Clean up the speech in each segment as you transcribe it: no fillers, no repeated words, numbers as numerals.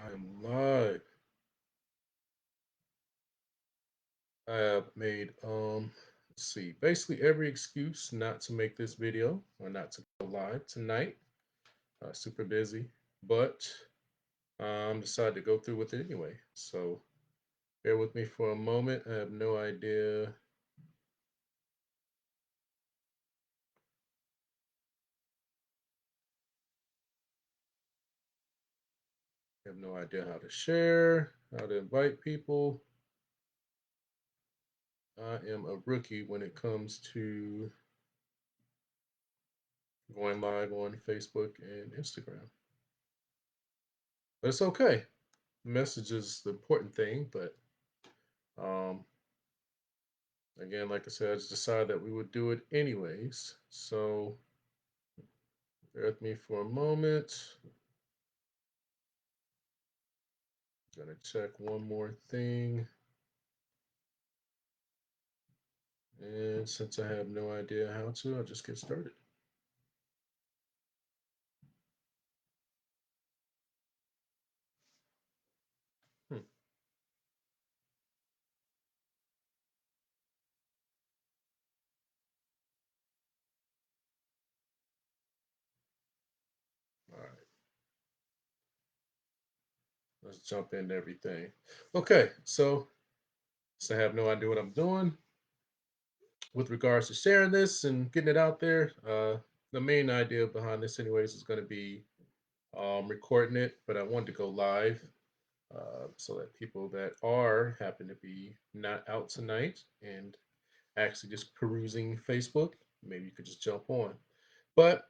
I am live. I have made let's see, basically every excuse not to make this video or not to go live tonight. Super busy, but decided to go through with it anyway. So bear with me for a moment. I have no idea. I have no idea how to share, how to invite people. I am a rookie when it comes to going live on Facebook and Instagram. But it's okay. Message is the important thing, but um, again, like I said, I just decided that we would do it anyways. So bear with me for a moment. Gonna check one more thing. And since I have no idea how to, I'll just get started. Hmm. All right, let's jump into everything. Okay, so I have no idea what I'm doing with regards to sharing this and getting it out there. The main idea behind this, anyways, is going to be recording it, but I wanted to go live so that people that are happen to be not out tonight and actually just perusing Facebook, maybe you could just jump on. But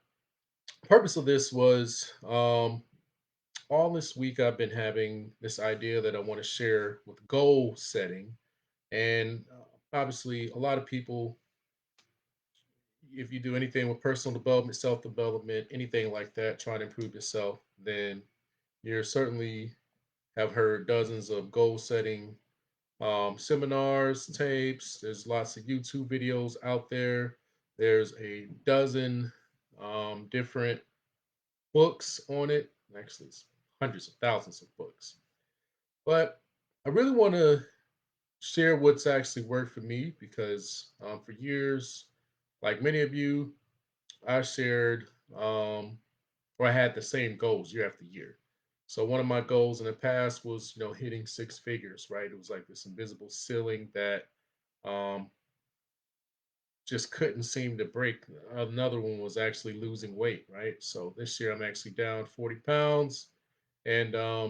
purpose of this was all this week I've been having this idea that I want to share with goal setting, and obviously a lot of people, if you do anything with personal development, self development, anything like that, trying to improve yourself, then you're certainly have heard dozens of goal setting seminars, tapes. There's lots of YouTube videos out there. There's a dozen different books on it. Actually, it's hundreds of thousands of books. But I really want to share what's actually worked for me because for years, like many of you, I shared or I had the same goals year after year. So one of my goals in the past was, hitting six figures, right? It was like this invisible ceiling that um, just couldn't seem to break. Another one was actually losing weight, right? So this year I'm actually down 40 pounds and I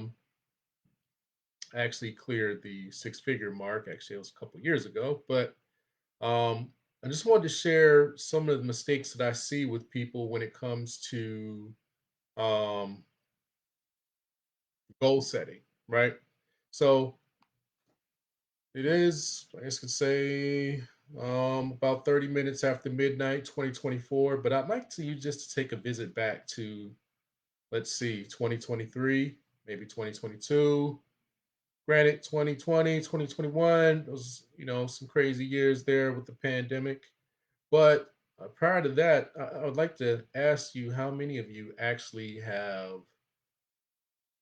actually cleared the six-figure mark. Actually, it was a couple years ago, but um, I just wanted to share some of the mistakes that I see with people when it comes to um, goal setting, right? So it is, I guess, I could say about 30 minutes after midnight, 2024. But I'd like to you just to take a visit back to, let's see, 2023, maybe 2022. Granted, 2020, 2021, those, some crazy years there with the pandemic. But prior to that, I would like to ask you how many of you actually have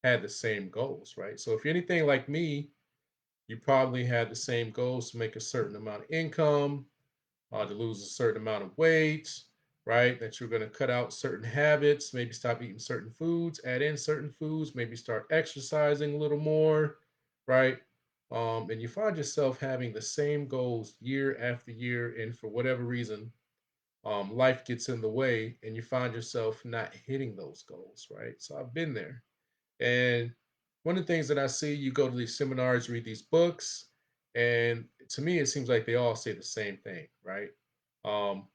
had the same goals, right? So if you're anything like me, you probably had the same goals to make a certain amount of income, to lose a certain amount of weight, right? That you're going to cut out certain habits, maybe stop eating certain foods, add in certain foods, maybe start exercising a little more, right? And you find yourself having the same goals year after year, and for whatever reason, life gets in the way, and you find yourself not hitting those goals, right? So I've been there. And one of the things that I see, you go to these seminars, read these books, and to me, it seems like they all say the same thing, right? Um,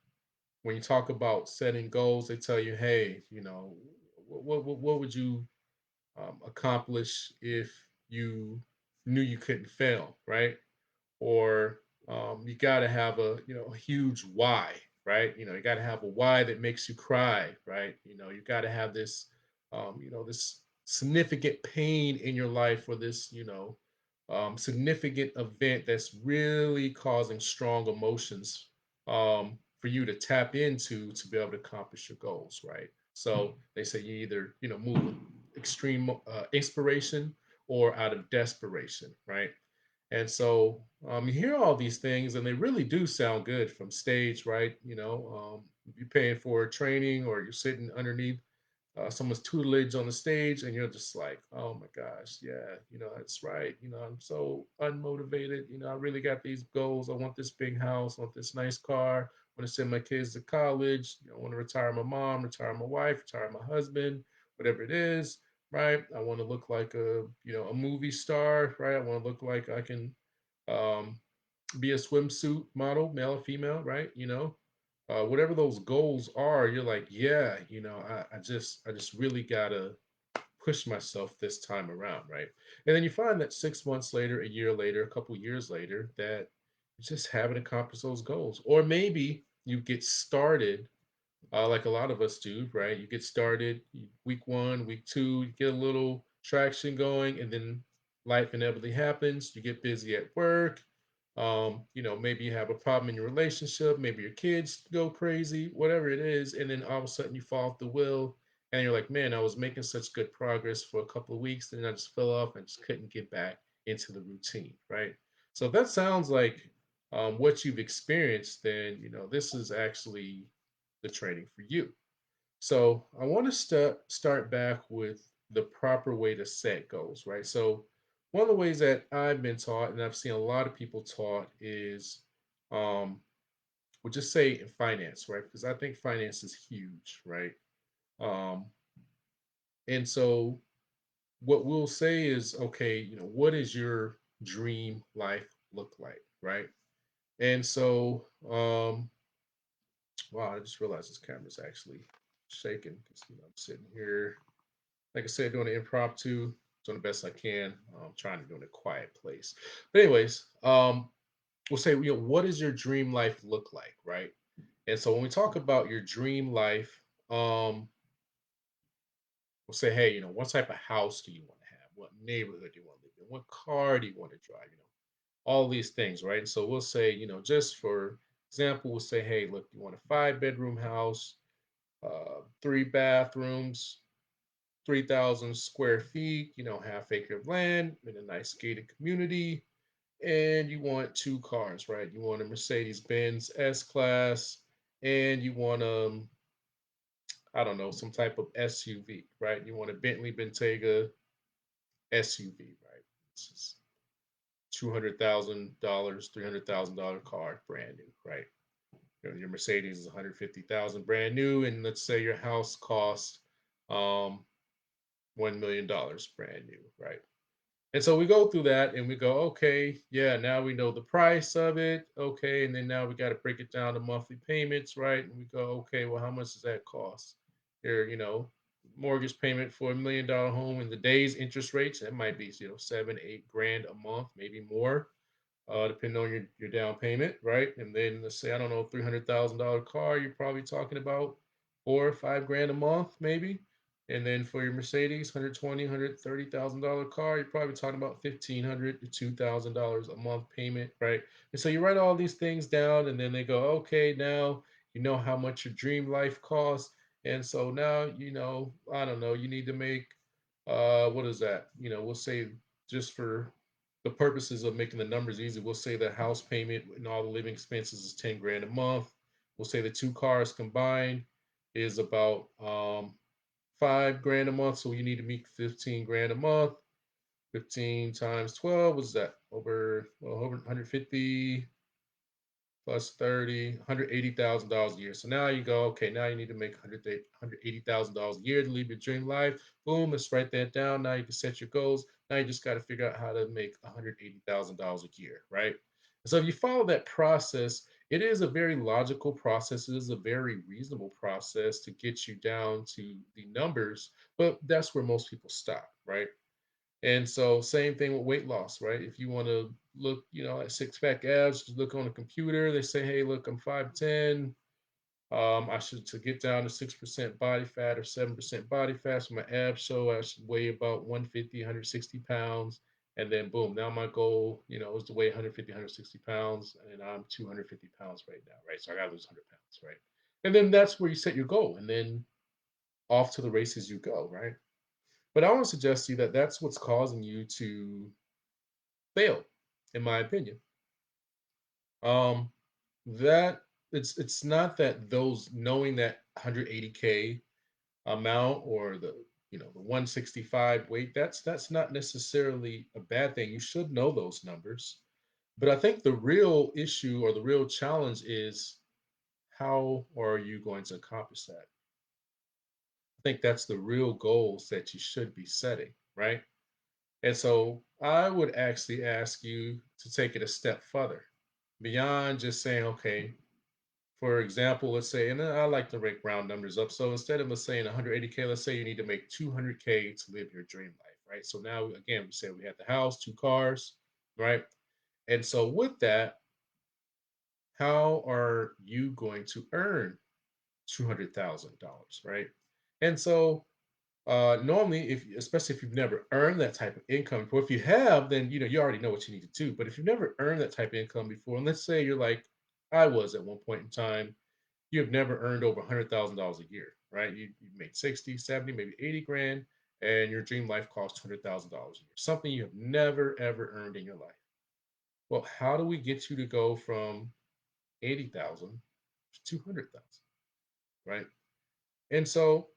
when you talk about setting goals, they tell you, hey, what would you accomplish if you knew you couldn't fail, right? Or you got to have a huge why, right? You got to have a why that makes you cry, right? You got to have this this significant pain in your life, or this significant event that's really causing strong emotions for you to tap into to be able to accomplish your goals, right? So they say you either move extreme inspiration or out of desperation, right? And so you hear all these things, and they really do sound good from stage, right? You're paying for training, or you're sitting underneath someone's tutelage on the stage, and you're just like, oh my gosh, yeah, that's right. I'm so unmotivated. I really got these goals. I want this big house, I want this nice car, I want to send my kids to college. I want to retire my mom, retire my wife, retire my husband, whatever it is, right? I want to look like a movie star, right? I want to look like I can um, be a swimsuit model, male or female, right? Whatever those goals are, you're like, yeah, I just really gotta push myself this time around, right? And then you find that 6 months later, a year later, a couple years later, that you just haven't accomplished those goals, or maybe you get started like a lot of us do, right? You get started week one, week two, you get a little traction going, and then life inevitably happens. You get busy at work. Maybe you have a problem in your relationship, maybe your kids go crazy, whatever it is, and then all of a sudden you fall off the wheel, and you're like, man, I was making such good progress for a couple of weeks, and then I just fell off and just couldn't get back into the routine, right? So if that sounds like what you've experienced, then this is actually the training for you. So I want to start back with the proper way to set goals, right? So one of the ways that I've been taught, and I've seen a lot of people taught, is we'll just say in finance, right? Because I think finance is huge, right? Um, and so what we'll say is, okay, what does your dream life look like, right? And so, wow, I just realized this camera's actually shaking because I'm sitting here, like I said, doing an impromptu, doing the best I can. Trying to do it in a quiet place. But anyways, we'll say, what does your dream life look like, right? And so when we talk about your dream life, we'll say, hey, what type of house do you want to have? What neighborhood do you want to live in? What car do you want to drive? All these things, right? And so we'll say, just for example, we'll say, hey, look, you want a 5 bedroom house, 3 bathrooms, 3,000 square feet, half acre of land in a nice gated community, and you want two cars, right? You want a Mercedes Benz S Class, and you want, I don't know, some type of SUV, right? You want a Bentley Bentayga SUV, right? It's just $200,000, $300,000 car, brand new, right? Your Mercedes is 150,000 brand new, and let's say your house costs um, $1 million brand new, right? And so we go through that and we go, okay, yeah, now we know the price of it. Okay. And then now we got to break it down to monthly payments, right? And we go, okay, well, how much does that cost? Your, mortgage payment for $1 million home in the day's interest rates, that might be, 7, 8 grand a month, maybe more, depending on your down payment, right? And then let's say, I don't know, $300,000 car, you're probably talking about 4 or 5 grand a month, maybe. And then for your Mercedes, 120, $130,000 car, you're probably talking about 1,500 to $2,000 a month payment, right? And so you write all these things down, and then they go, okay, now you know how much your dream life costs. And so now, I don't know, you need to make, what is that? We'll say, just for the purposes of making the numbers easy, we'll say the house payment and all the living expenses is 10 grand a month. We'll say the two cars combined is about 5 grand a month. So you need to meet 15 grand a month. 15 times 12 was that over 150 plus 30, $180,000 a year. So now you go, okay, now you need to make $180,000 a year to live your dream life. Boom, let's write that down. Now you can set your goals. Now you just got to figure out how to make $180,000 a year, right? And so if you follow that process, it is a very logical process. It is a very reasonable process to get you down to the numbers, but that's where most people stop, right? And so same thing with weight loss, right? If you want to look, at six pack abs, just look on a computer. They say, hey, look, I'm 5'10". I should to get down to 6% body fat or 7% body fat. So my abs show I should weigh about 150, 160 pounds. And then boom, now my goal, is to weigh 150, 160 pounds, and I'm 250 pounds right now, right? So I gotta lose 100 pounds, right? And then that's where you set your goal, and then off to the races you go, right? But I want to suggest to you that that's what's causing you to fail, in my opinion. Um, that it's not that those knowing that 180K amount or the 165 weight, that's not necessarily a bad thing. You should know those numbers. But I think the real issue or the real challenge is how are you going to accomplish that? I think that's the real goals that you should be setting, right? And so I would actually ask you to take it a step further beyond just saying, okay, for example, let's say, and I like to break round numbers up. So instead of us saying 180K, let's say you need to make 200K to live your dream life, right? So now, again, we said we had the house, two cars, right? And so with that, how are you going to earn $200,000, right? And so normally, if especially if you've never earned that type of income before, if you have, then you already know what you need to do. But if you've never earned that type of income before, and let's say you're like I was at one point in time, you have never earned over $100,000 a year, right? You made 60, 70, maybe 80 grand, and your dream life costs $200,000 a year, something you have never ever earned in your life. Well, how do we get you to go from 80,000 to 200,000, right? And so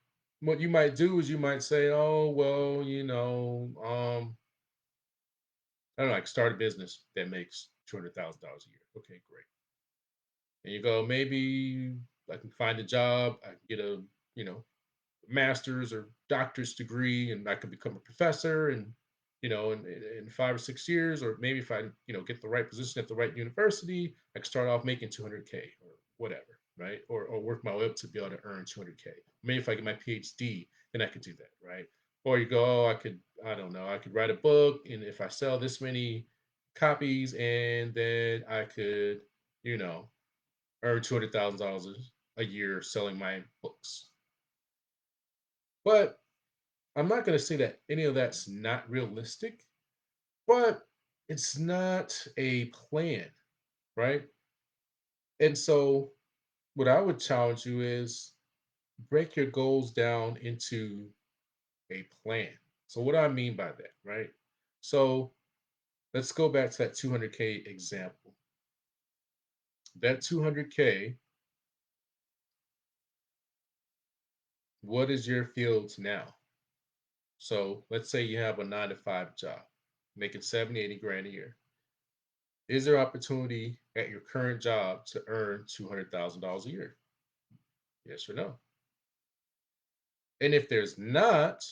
what you might do is you might say, oh, well, I don't know, like start a business that makes $200,000 a year. Okay, great. And you go, maybe I can find a job, I can get a, you know, master's or doctor's degree, and I could become a professor, and in 5 or 6 years, or maybe if I get the right position at the right university, I could start off making 200K or whatever, right? Or work my way up to be able to earn 200K. Maybe if I get my PhD, then I could do that, right? Or you go, oh, I don't know, I could write a book, and if I sell this many copies, and then I could you know earn $200,000 a year selling my books. But I'm not going to say that any of that's not realistic, but it's not a plan, right? And so, what I would challenge you is break your goals down into a plan. So, what do I mean by that, right? So, let's go back to that 200K example. That 200K, what is your field now? So, let's say you have a 9 to 5 job, making 70, 80 grand a year. Is there opportunity at your current job to earn $200,000 a year? Yes or no? And if there's not,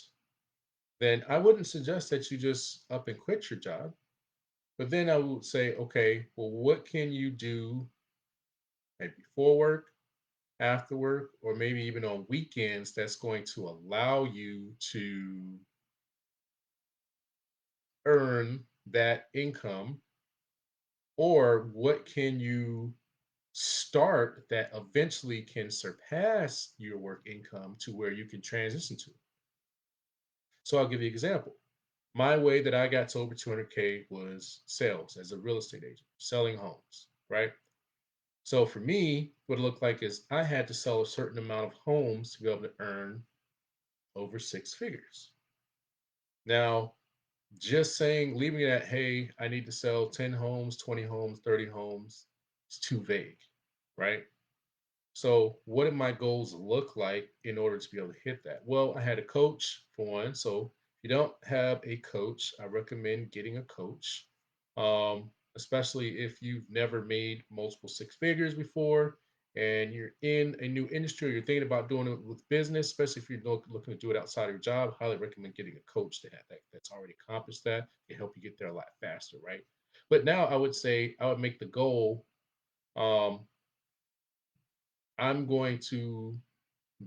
then I wouldn't suggest that you just up and quit your job. But then I would say, okay, well, what can you do maybe before work, after work, or maybe even on weekends that's going to allow you to earn that income? Or what can you start that eventually can surpass your work income to where you can transition to? So I'll give you an example. My way that I got to over 200K was sales as a real estate agent, selling homes, right? So for me, what it looked like is I had to sell a certain amount of homes to be able to earn over 6 figures. Now, just saying, leaving it at, hey, I need to sell 10 homes, 20 homes, 30 homes, it's too vague, right? So, what did my goals look like in order to be able to hit that? Well, I had a coach for one. So, if you don't have a coach, I recommend getting a coach, especially if you've never made multiple 6 figures before and you're in a new industry or you're thinking about doing it with business, especially if you're looking to do it outside of your job. Highly recommend getting a coach to have that's already accomplished that. Can help you get there a lot faster, right? But now I would say I would make the goal. Um, I'm going to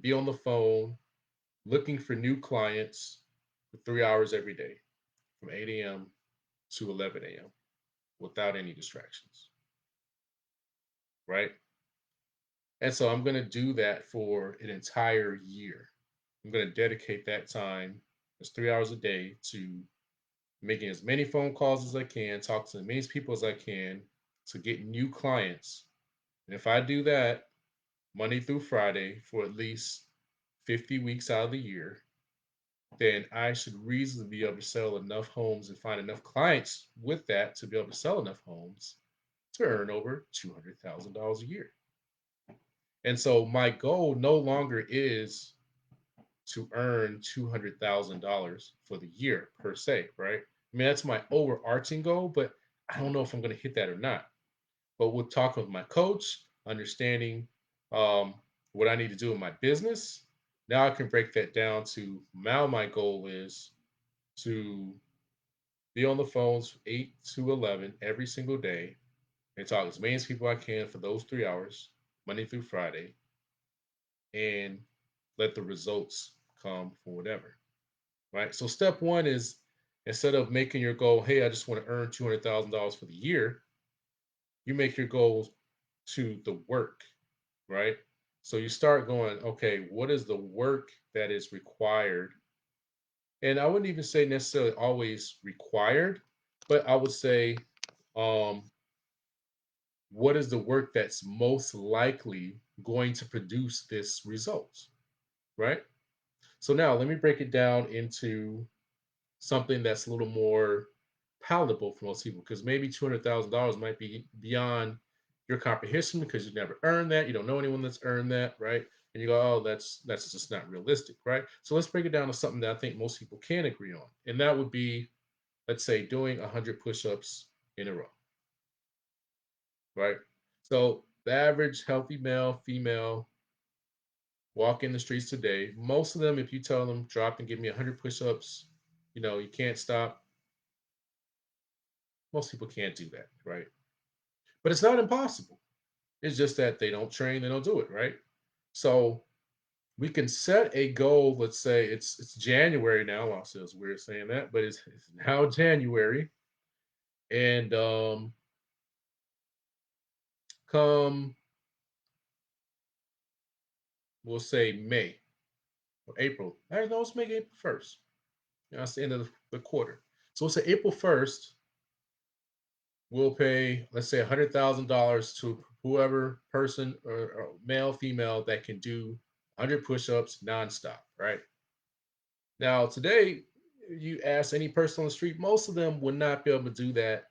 be on the phone looking for new clients for 3 hours every day from 8 a.m. to 11 a.m. without any distractions, right? And so I'm going to do that for an entire year. I'm going to dedicate that time, that's 3 hours a day, to making as many phone calls as I can, talk to as many people as I can to get new clients. And if I do that Monday through Friday for at least 50 weeks out of the year, then I should reasonably be able to sell enough homes and find enough clients with that to be able to sell enough homes to earn over $200,000 a year. And so my goal no longer is to earn $200,000 for the year per se, right? I mean, that's my overarching goal, but I don't know if I'm going to hit that or not. But with talking with my coach, understanding what I need to do in my business, now I can break that down to now my goal is to be on the phones 8 to 11 every single day and talk as many as people I can for those 3 hours, Monday through Friday, and let the results come for whatever. Right. So step one is instead of making your goal, hey, I just want to earn $200,000 for the year, you make your goals to the work. Right. So you start going, okay, what is the work that is required? And I wouldn't even say necessarily always required, but I would say, um, what is the work that's most likely going to produce this result? Right. So now let me break it down into something that's a little more palatable for most people because maybe $200,000 might be beyond your comprehension because you never earned that. You don't know anyone that's earned that, right? And you go, oh, that's just not realistic, right? So let's break it down to something that I think most people can agree on, and that would be, let's say, doing 100 push-ups in a row, right? So the average healthy male, female walk in the streets today, most of them, if you tell them drop and give me 100 push-ups, you can't stop. Most people can't do that, right? But it's not impossible. It's just that they don't train, they don't do it, right? So we can set a goal. Let's say it's January now. Also, it's weird saying that, but it's now January, and come we'll say May or April. I don't know. Let's make April 1st. That's the end of the quarter. So we'll say April 1st. We'll pay, let's say, $100,000 to whoever person or male, female that can do 100 push-ups nonstop, right? Now, today, you ask any person on the street, most of them would not be able to do that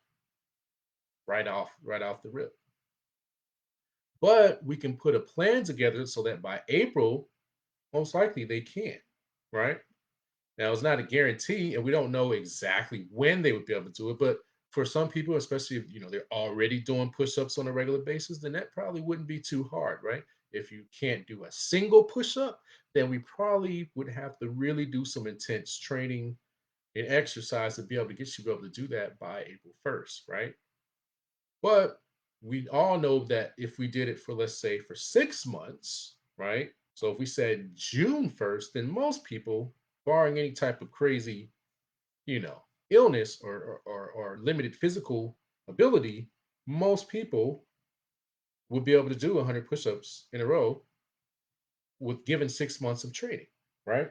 right off the rip. But we can put a plan together so that by April, most likely they can, right? Now, it's not a guarantee, and we don't know exactly when they would be able to do it. But for some people, especially if they're already doing push-ups on a regular basis, then that probably wouldn't be too hard, right? If you can't do a single push-up, then we probably would have to really do some intense training and exercise to be able to get you able to do that by April 1st, right? But we all know that if we did it for, let's say, for 6 months, right? So if we said June 1st, then most people, barring any type of crazy, illness or limited physical ability, most people would be able to do 100 push-ups in a row with given 6 months of training, right?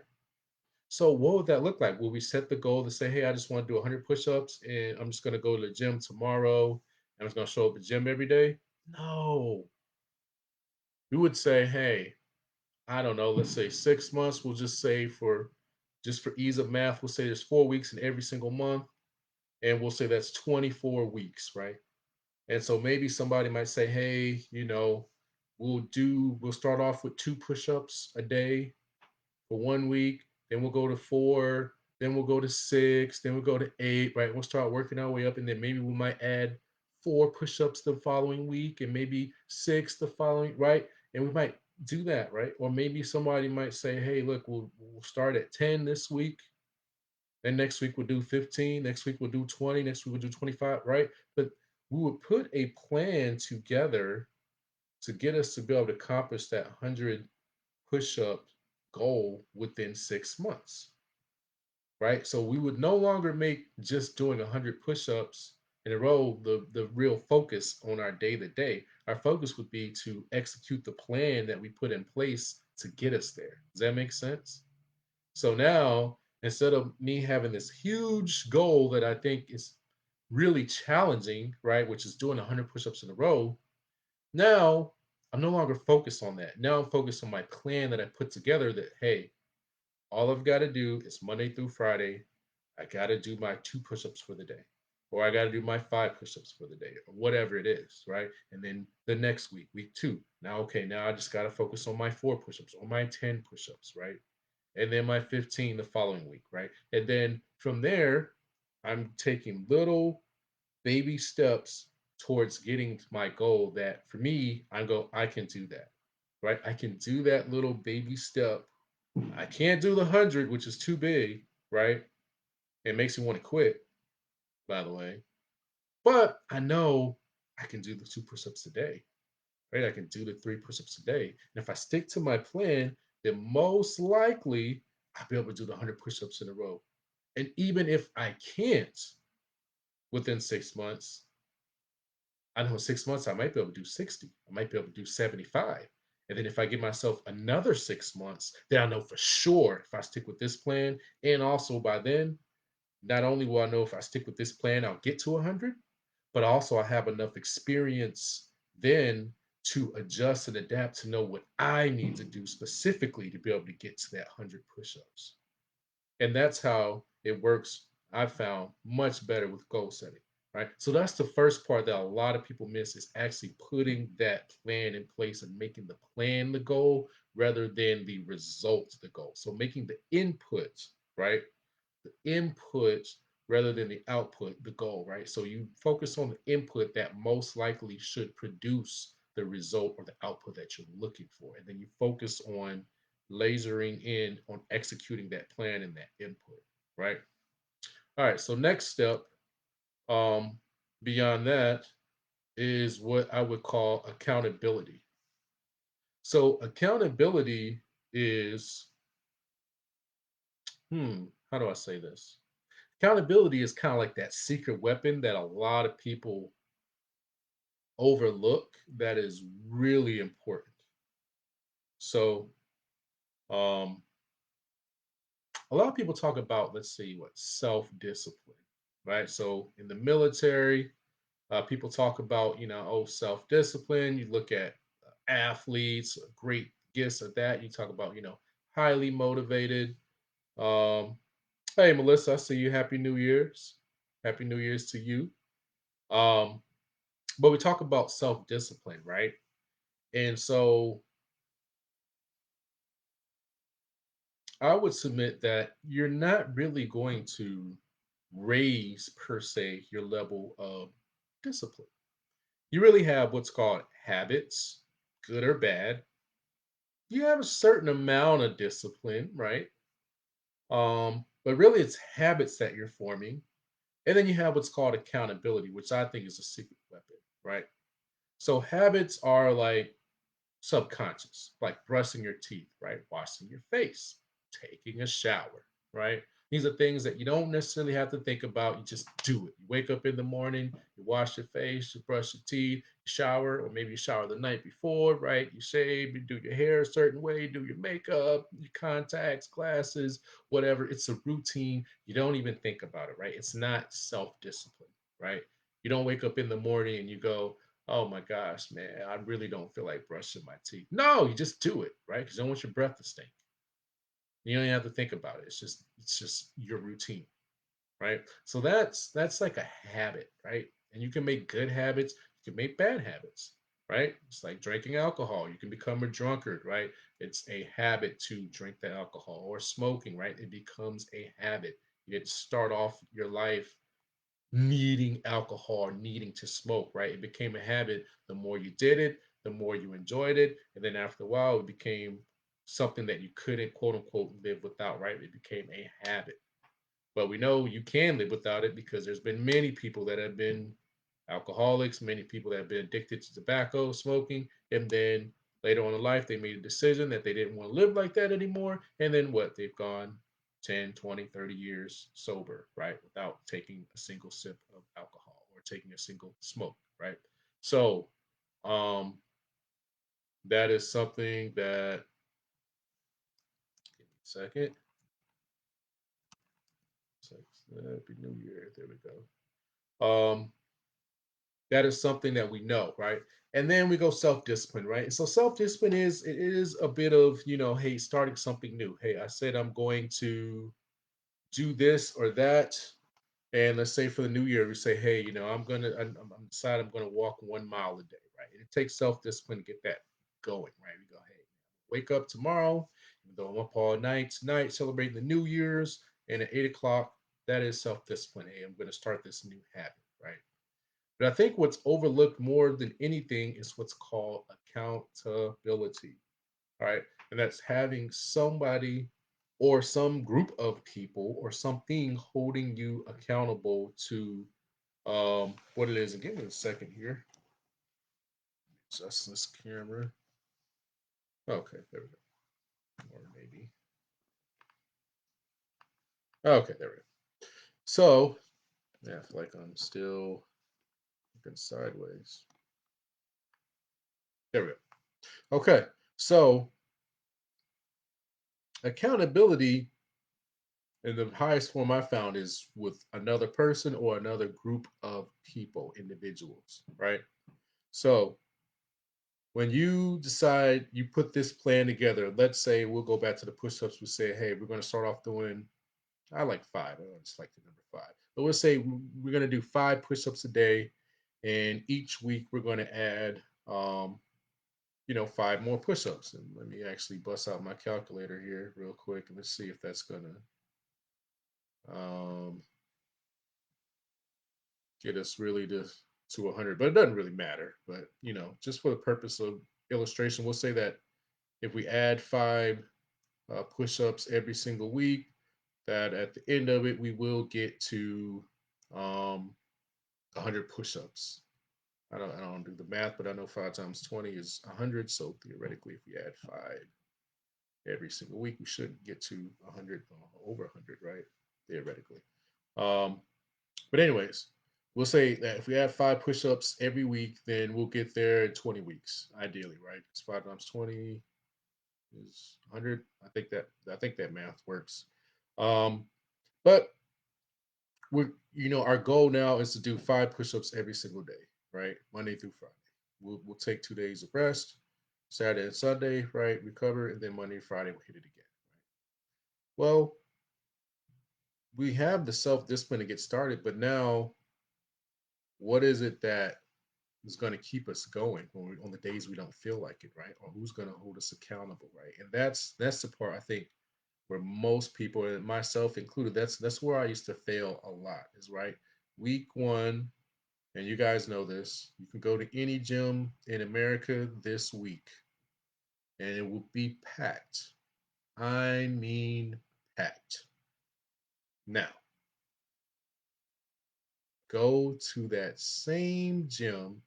So what would that look like? Will we set the goal to say, hey, I just want to do 100 push-ups and I'm just going to go to the gym tomorrow and I'm just going to show up at the gym every day? No. We would say, hey, I don't know, let's say 6 months. We'll just say for ease of math, we'll say there's 4 weeks in every single month. And we'll say that's 24 weeks, right? And so maybe somebody might say, hey, we'll start off with 2 push-ups a day for 1 week, then we'll go to 4, then we'll go to 6, then we'll go to 8, right? We'll start working our way up, and then maybe we might add 4 push-ups the following week, and maybe 6 the following, right? And we might do that, right? Or maybe somebody might say, hey, look, we'll start at 10 this week, then next week we'll do 15, next week we'll do 20, next week we'll do 25, right? But we would put a plan together to get us to be able to accomplish that 100 push-up goal within 6 months, right? So we would no longer make just doing 100 push-ups in a row the real focus on our day to day. Our focus would be to execute the plan that we put in place to get us there. Does that make sense? So now, instead of me having this huge goal that I think is really challenging, right, which is doing 100 push-ups in a row, now I'm no longer focused on that. Now I'm focused on my plan that I put together that, hey, All I've got to do is Monday through Friday, I got to do my 2 push-ups for the day, or I got to do my 5 push-ups for the day, or whatever it is, right? And then the next week, week two, now, okay, now I just got to focus on my 4 push-ups or my 10 push-ups, right? And then my 15 the following week, right? And then from there, I'm taking little baby steps towards getting to my goal that for me, I can do that, right? I can do that little baby step. I can't do the 100, which is too big, right? It makes me want to quit, by the way. But I know I can do the 2 push-ups a day, right? I can do the 3 push-ups a day. And if I stick to my plan, then most likely I'll be able to do the 100 push-ups in a row. And even if I can't within 6 months, I know in 6 months I might be able to do 60. I might be able to do 75. And then if I give myself another 6 months, then I know for sure if I stick with this plan. And also by then, not only will I know if I stick with this plan, I'll get to 100, but also I have enough experience then to adjust and adapt to know what I need to do specifically to be able to get to that 100 push ups. And that's how it works. I've found much better with goal setting, right? So that's the first part that a lot of people miss is actually putting that plan in place and making the plan the goal rather than the result the goal. So making the input, right? The input rather than the output, the goal, right? So you focus on the input that most likely should produce the result or the output that you're looking for. And then you focus on lasering in on executing that plan and that input, right? All right. So next step, um, beyond that, is what I would call accountability. So accountability is, how do I say this? Accountability is kind of like that secret weapon that a lot of people overlook that is really important. So, um, a lot of people talk about, let's see, what self discipline, right? So, in the military, people talk about, oh, self discipline. You look at athletes, great gifts at that. You talk about, highly motivated. Um, hey, Melissa, I see you. Happy New Year's. Happy New Year's to you. Um, but we talk about self discipline, right? And so I would submit that you're not really going to raise, per se, your level of discipline. You really have what's called habits, good or bad. You have a certain amount of discipline, right? But really, it's habits that you're forming. And then you have what's called accountability, which I think is a secret weapon, right? So habits are like subconscious, like brushing your teeth, right? Washing your face, taking a shower, right? These are things that you don't necessarily have to think about. You just do it. You wake up in the morning, you wash your face, you brush your teeth, you shower, or maybe you shower the night before, right? You shave, you do your hair a certain way, do your makeup, your contacts, glasses, whatever. It's a routine. You don't even think about it, right? It's not self discipline, right? You don't wake up in the morning and you go, oh my gosh, man, I really don't feel like brushing my teeth. No, you just do it, right? Because you don't want your breath to stink. You don't even have to think about it. It's just your routine, right? So that's like a habit, right? And you can make good habits, you can make bad habits, right? It's like drinking alcohol. You can become a drunkard, right? It's a habit to drink the alcohol or smoking, right? It becomes a habit. You get to start off your life needing alcohol, needing to smoke, right? It became a habit. The more you did it, the more you enjoyed it. And then after a while, it became something that you couldn't, quote unquote, live without, right? It became a habit. But we know you can live without it because there's been many people that have been alcoholics, many people that have been addicted to tobacco, smoking, and then later on in life, they made a decision that they didn't want to live like that anymore. And then what? They've gone 10, 20, 30 years sober, right? Without taking a single sip of alcohol or taking a single smoke, right? So, um, that is something that, give me a second. Happy New Year. There we go. That is something that we know, right? And then we go self-discipline, right? So self-discipline is it is a bit of, hey, starting something new. Hey, I said I'm going to do this or that. And let's say for the new year, we say, hey, I'm decided I'm gonna walk 1 mile a day, right? And it takes self-discipline to get that going, right? We go, hey, wake up tomorrow, even though I'm up all night tonight, celebrating the New Year's, and at 8 o'clock, that is self-discipline. Hey, I'm gonna start this new habit, right? But I think what's overlooked more than anything is what's called accountability. All right. And that's having somebody or some group of people or something holding you accountable to what it is. And give me a second here. Adjust this camera. Okay, there we go. Or maybe. Okay, there we go. So, yeah, I feel like I'm still looking sideways. There we go. Okay. So, accountability and the highest form I found is with another person or another group of people, individuals, right? So when you decide you put this plan together, let's say we'll go back to the push-ups. We say, hey, we're going to start off doing, I like five. I just like the number five. But we'll say we're going to do 5 push-ups a day. And each week we're going to add, 5 more push-ups. And let me actually bust out my calculator here real quick and let's see if that's going to get us really to 100, but it doesn't really matter. But just for the purpose of illustration, we'll say that if we add 5 push-ups every single week, that at the end of it we will get to um, 100 push-ups. I don't do the math, but I know 5 times 20 is 100. So theoretically, if we add 5 every single week, we should get to 100, over 100, right? Theoretically. Um, But anyways, we'll say that if we add 5 push-ups every week, then we'll get there in 20 weeks, ideally, right? Because 5 times 20 is 100. I think that math works. Um, but our goal now is to do 5 push-ups every single day, right? Monday through Friday. We'll take 2 days of rest, Saturday and Sunday, right? Recover, and then Monday, Friday we'll hit it again. Right? Well, we have the self-discipline to get started, but now what is it that is going to keep us going when on the days we don't feel like it, right? Or who's going to hold us accountable, right? And that's the part I think where most people, and myself included, that's where I used to fail a lot. Is right. Week one, and you guys know this. You can go to any gym in America this week, and it will be packed. I mean, packed. Now, go to that same gym.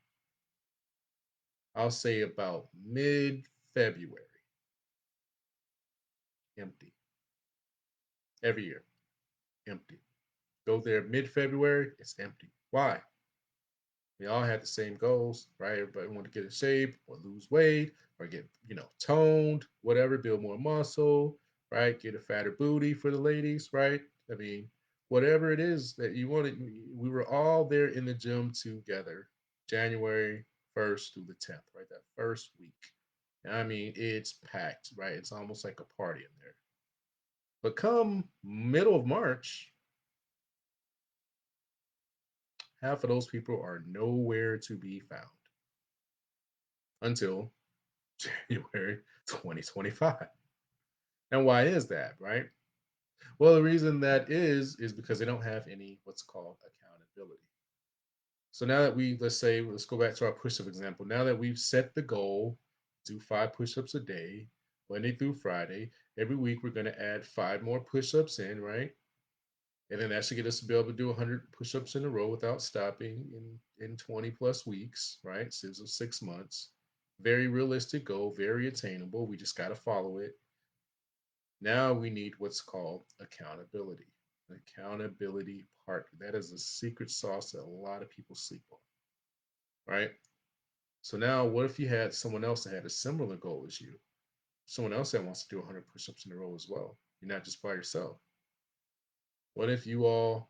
I'll say about mid-February, empty every year. Empty. Go there mid-February, it's empty. Why? We all had the same goals, right? Everybody wanted to get in shape or lose weight or get, toned, whatever, build more muscle, right? Get a fatter booty for the ladies, right? I mean, whatever it is that you wanted, we were all there in the gym together, January 1st through the 10th, right? That first week. And I mean, it's packed, right? It's almost like a party in there. But come middle of March, half of those people are nowhere to be found until January 2025. And why is that, right? Well, the reason that is because they don't have any what's called accountability. So now that let's go back to our push-up example. Now that we've set the goal, do 5 push-ups a day, Monday through Friday. Every week we're going to add 5 more push-ups in, right? And then that should get us to be able to do 100 push-ups in a row without stopping in 20 plus weeks, right? So 6 months. Very realistic goal, very attainable. We just got to follow it. Now we need what's called accountability. Accountability partner. That is a secret sauce that a lot of people sleep on, right? So now what if you had someone else that had a similar goal as you? Someone else that wants to do 100 push-ups in a row as well. You're not just by yourself. What if you all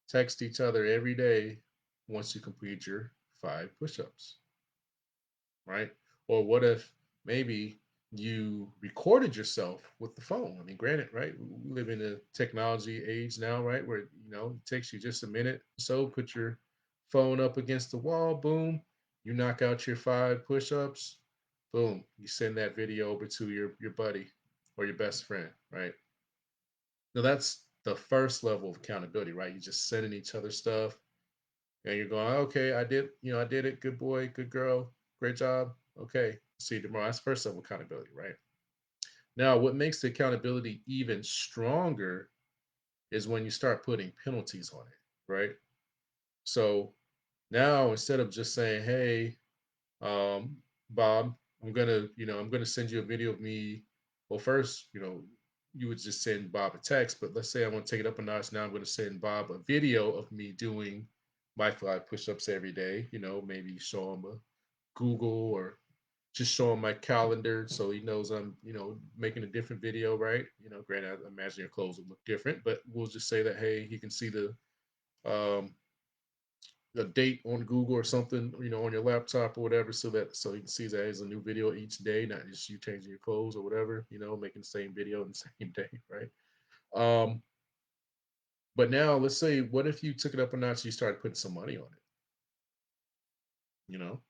text each other every day once you complete your five push-ups, right? Or what if maybe you recorded yourself with the phone? I mean, granted, right? We live in a technology age now, right? Where it takes you just a minute. So put your phone up against the wall, boom, you knock out your five push-ups, boom, you send that video over to your buddy or your best friend, right? Now that's the first level of accountability, right? You're just sending each other stuff and you're going, okay, I did it. Good boy, good girl, great job. Okay, see you tomorrow. That's first level accountability, right? Now, what makes the accountability even stronger is when you start putting penalties on it, right? So now instead of just saying, hey, Bob, I'm gonna send you a video of me. Well, first, you would just send Bob a text, but let's say I want to take it up a notch. Now I'm going to send Bob a video of me doing my five push-ups every day. Maybe show him a Google or just show him my calendar so he knows I'm, making a different video, right? Granted, I imagine your clothes will look different, but we'll just say that, hey, he can see um, the date on Google or something, on your laptop or whatever, so you can see that there's a new video each day, not just you changing your clothes or whatever, making the same video in the same day, right? Um, but now let's say, what if you took it up a notch, you started putting some money on it, you know?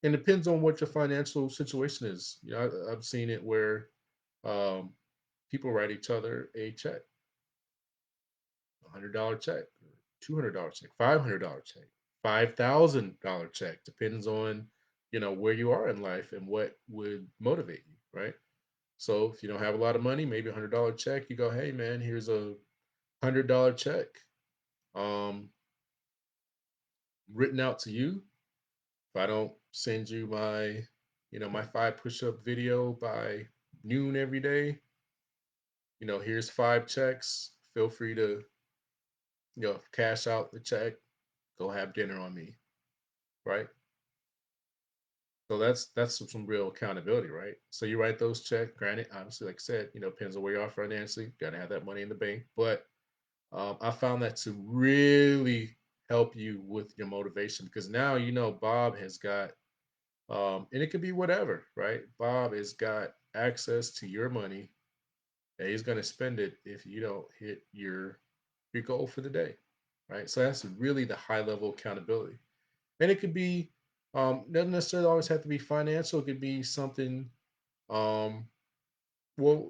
And it depends on what your financial situation is. I've seen it where um, people write each other a check, $100 check, $200 check, $500 check, $5,000 check. Depends on where you are in life and what would motivate you, right? So if you don't have a lot of money, maybe $100 check. You go, hey man, here's $100 check, um, written out to you. If I don't send you my five push-up video by noon every day, here's five checks. Feel free to cash out the check, go have dinner on me, right? So that's some real accountability, right? So you write those checks. Granted, obviously, like I said, depends on where you are financially. Got to have that money in the bank. But I found that to really help you with your motivation because now Bob has got, and it could be whatever, right? Bob has got access to your money, and he's going to spend it if you don't hit your goal for the day, right? So that's really the high level accountability. And it could be doesn't necessarily always have to be financial. It could be something. Um, well.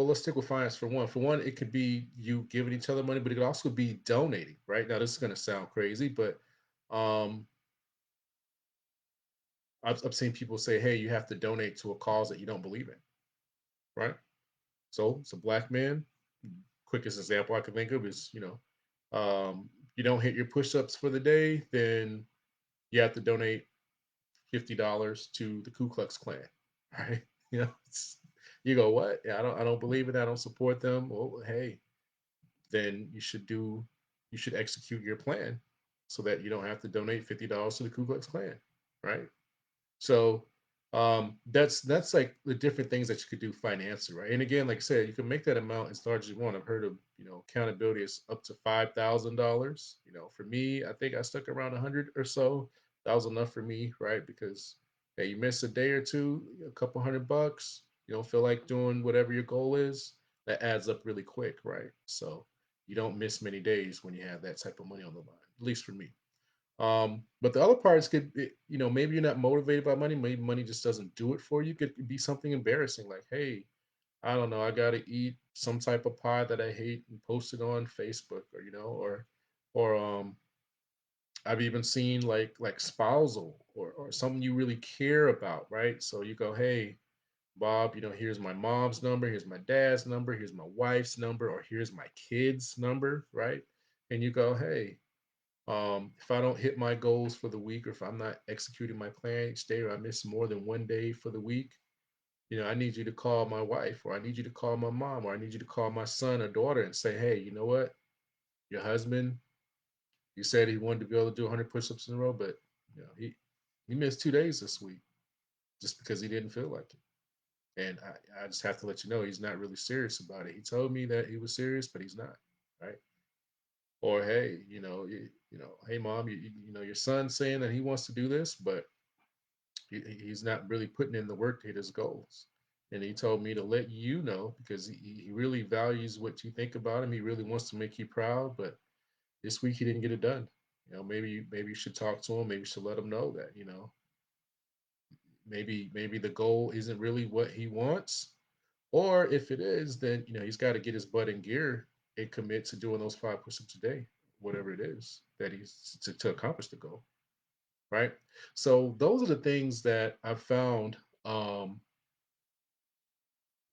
Let's stick with finance for one. For one, it could be you giving each other money, but it could also be donating. Right now, this is going to sound crazy, but um, I've seen people say, "Hey, you have to donate to a cause that you don't believe in." Right. So it's a black man. Quickest example I can think of is you don't hit your push-ups for the day, then you have to donate $50 to the Ku Klux Klan, right? You go, what? Yeah, I don't believe it. I don't support them. Well, hey, then you should execute your plan so that you don't have to donate $50 to the Ku Klux Klan, right? So that's like the different things that you could do financially, right? And again, like I said, you can make that amount as large as you want. I've heard of accountability is up to $5,000. For me, I think I stuck around 100 or so. That was enough for me, right? Because hey, you miss a day or two, a couple $100. You don't feel like doing whatever your goal is. That adds up really quick, right? So you don't miss many days when you have that type of money on the line. At least for me. But the other parts could be, maybe you're not motivated by money. Maybe money just doesn't do it for you. Could be something embarrassing like, hey, I don't know, I gotta eat some type of pie that I hate and post it on Facebook, or I've even seen like spousal or something you really care about, right? So you go, hey, Bob, here's my mom's number, here's my dad's number, here's my wife's number, or here's my kid's number, right? And you go, hey, if I don't hit my goals for the week, or if I'm not executing my plan each day, or I miss more than one day for the week, I need you to call my wife, or I need you to call my mom, or I need you to call my son or daughter and say, hey, you know what? Your husband, he said he wanted to be able to do 100 push-ups in a row, but he missed 2 days this week just because he didn't feel like it. And I just have to let you know he's not really serious about it. He told me that he was serious, but he's not, right? Or hey, hey mom, your son's saying that he wants to do this, but he's not really putting in the work to hit his goals. And he told me to let you know because he really values what you think about him. He really wants to make you proud, but this week he didn't get it done. Maybe you should talk to him. Maybe you should let him know that maybe the goal isn't really what he wants, or if it is, then he's got to get his butt in gear and commit to doing those 5 push-ups a day, whatever it is that he's to accomplish the goal, right? So those are the things that I've found um,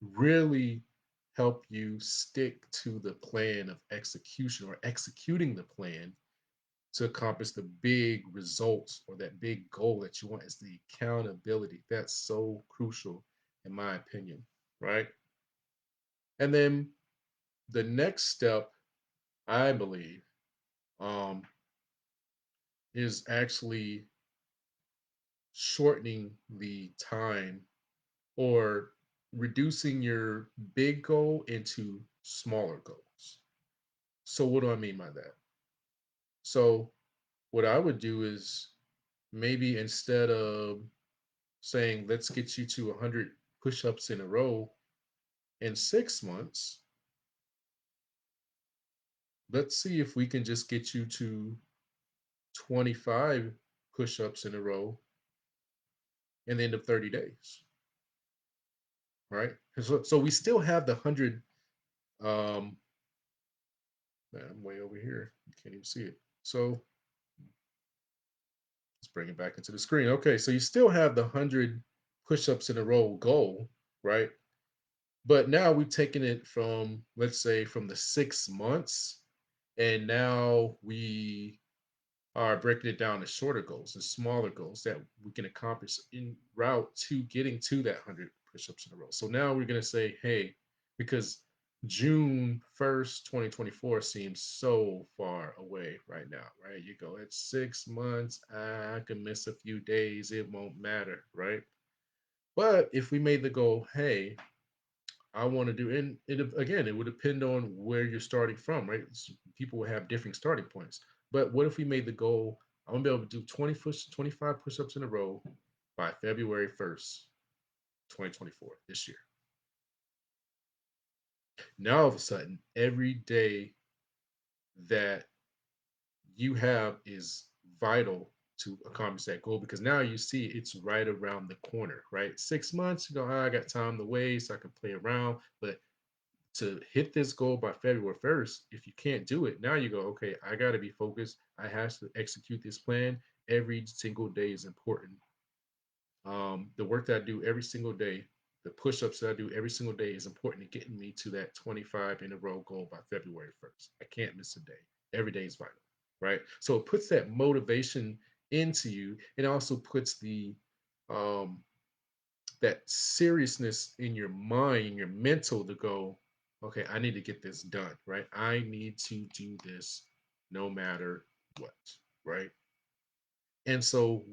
really help you stick to the plan of execution or executing the plan to accomplish the big results or that big goal that you want is the accountability. That's so crucial, in my opinion, right? And then the next step, I believe, um, is actually shortening the time or reducing your big goal into smaller goals. So, what do I mean by that? So, what I would do is maybe instead of saying, let's get you to 100 push ups in a row in 6 months, let's see if we can just get you to 25 push ups in a row in the end of 30 days, right? So we still have the 100. Um, Man, I'm way over here. You can't even see it. So let's bring it back into the screen. Okay, so you still have the 100 push ups in a row goal, right? But now we've taken it from, let's say, from the 6 months, and now we are breaking it down to shorter goals and smaller goals that we can accomplish in route to getting to that 100 push-ups in a row. So now we're going to say, hey, because June 1st, 2024 seems so far away right now, right? You go, it's 6 months, I can miss a few days, it won't matter, right? But if we made the goal, hey, I want to do, and again, it would depend on where you're starting from, right? People will have different starting points. But what if we made the goal? I want to be able to do 25 push-ups in a row by February 1st, 2024, this year. Now all of a sudden, every day that you have is vital to accomplish that goal because now you see it's right around the corner, right? 6 months, you go, I got time to waste, I can play around, but to hit this goal by February 1st, if you can't do it, now you go, okay, I got to be focused. I have to execute this plan. Every single day is important. The work that I do every single day, the push ups that I do every single day is important to getting me to that 25 in a row goal by February 1st. I can't miss a day. Every day is vital, right? So it puts that motivation into you. It also puts um, that seriousness in your mind, in your mental to go, okay, I need to get this done, right? I need to do this no matter what, right? And so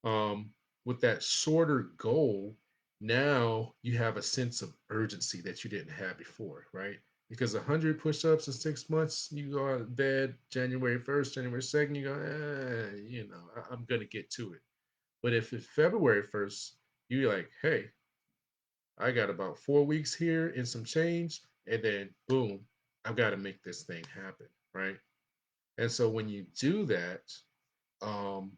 um, with that shorter goal, now you have a sense of urgency that you didn't have before, right? Because 100 push-ups in 6 months, you go out of bed January 1st, January 2nd, you go, I'm gonna get to it. But if it's February 1st, you're like, hey, I got about 4 weeks here and some change, and then boom, I've got to make this thing happen, right? And so when you do that, um,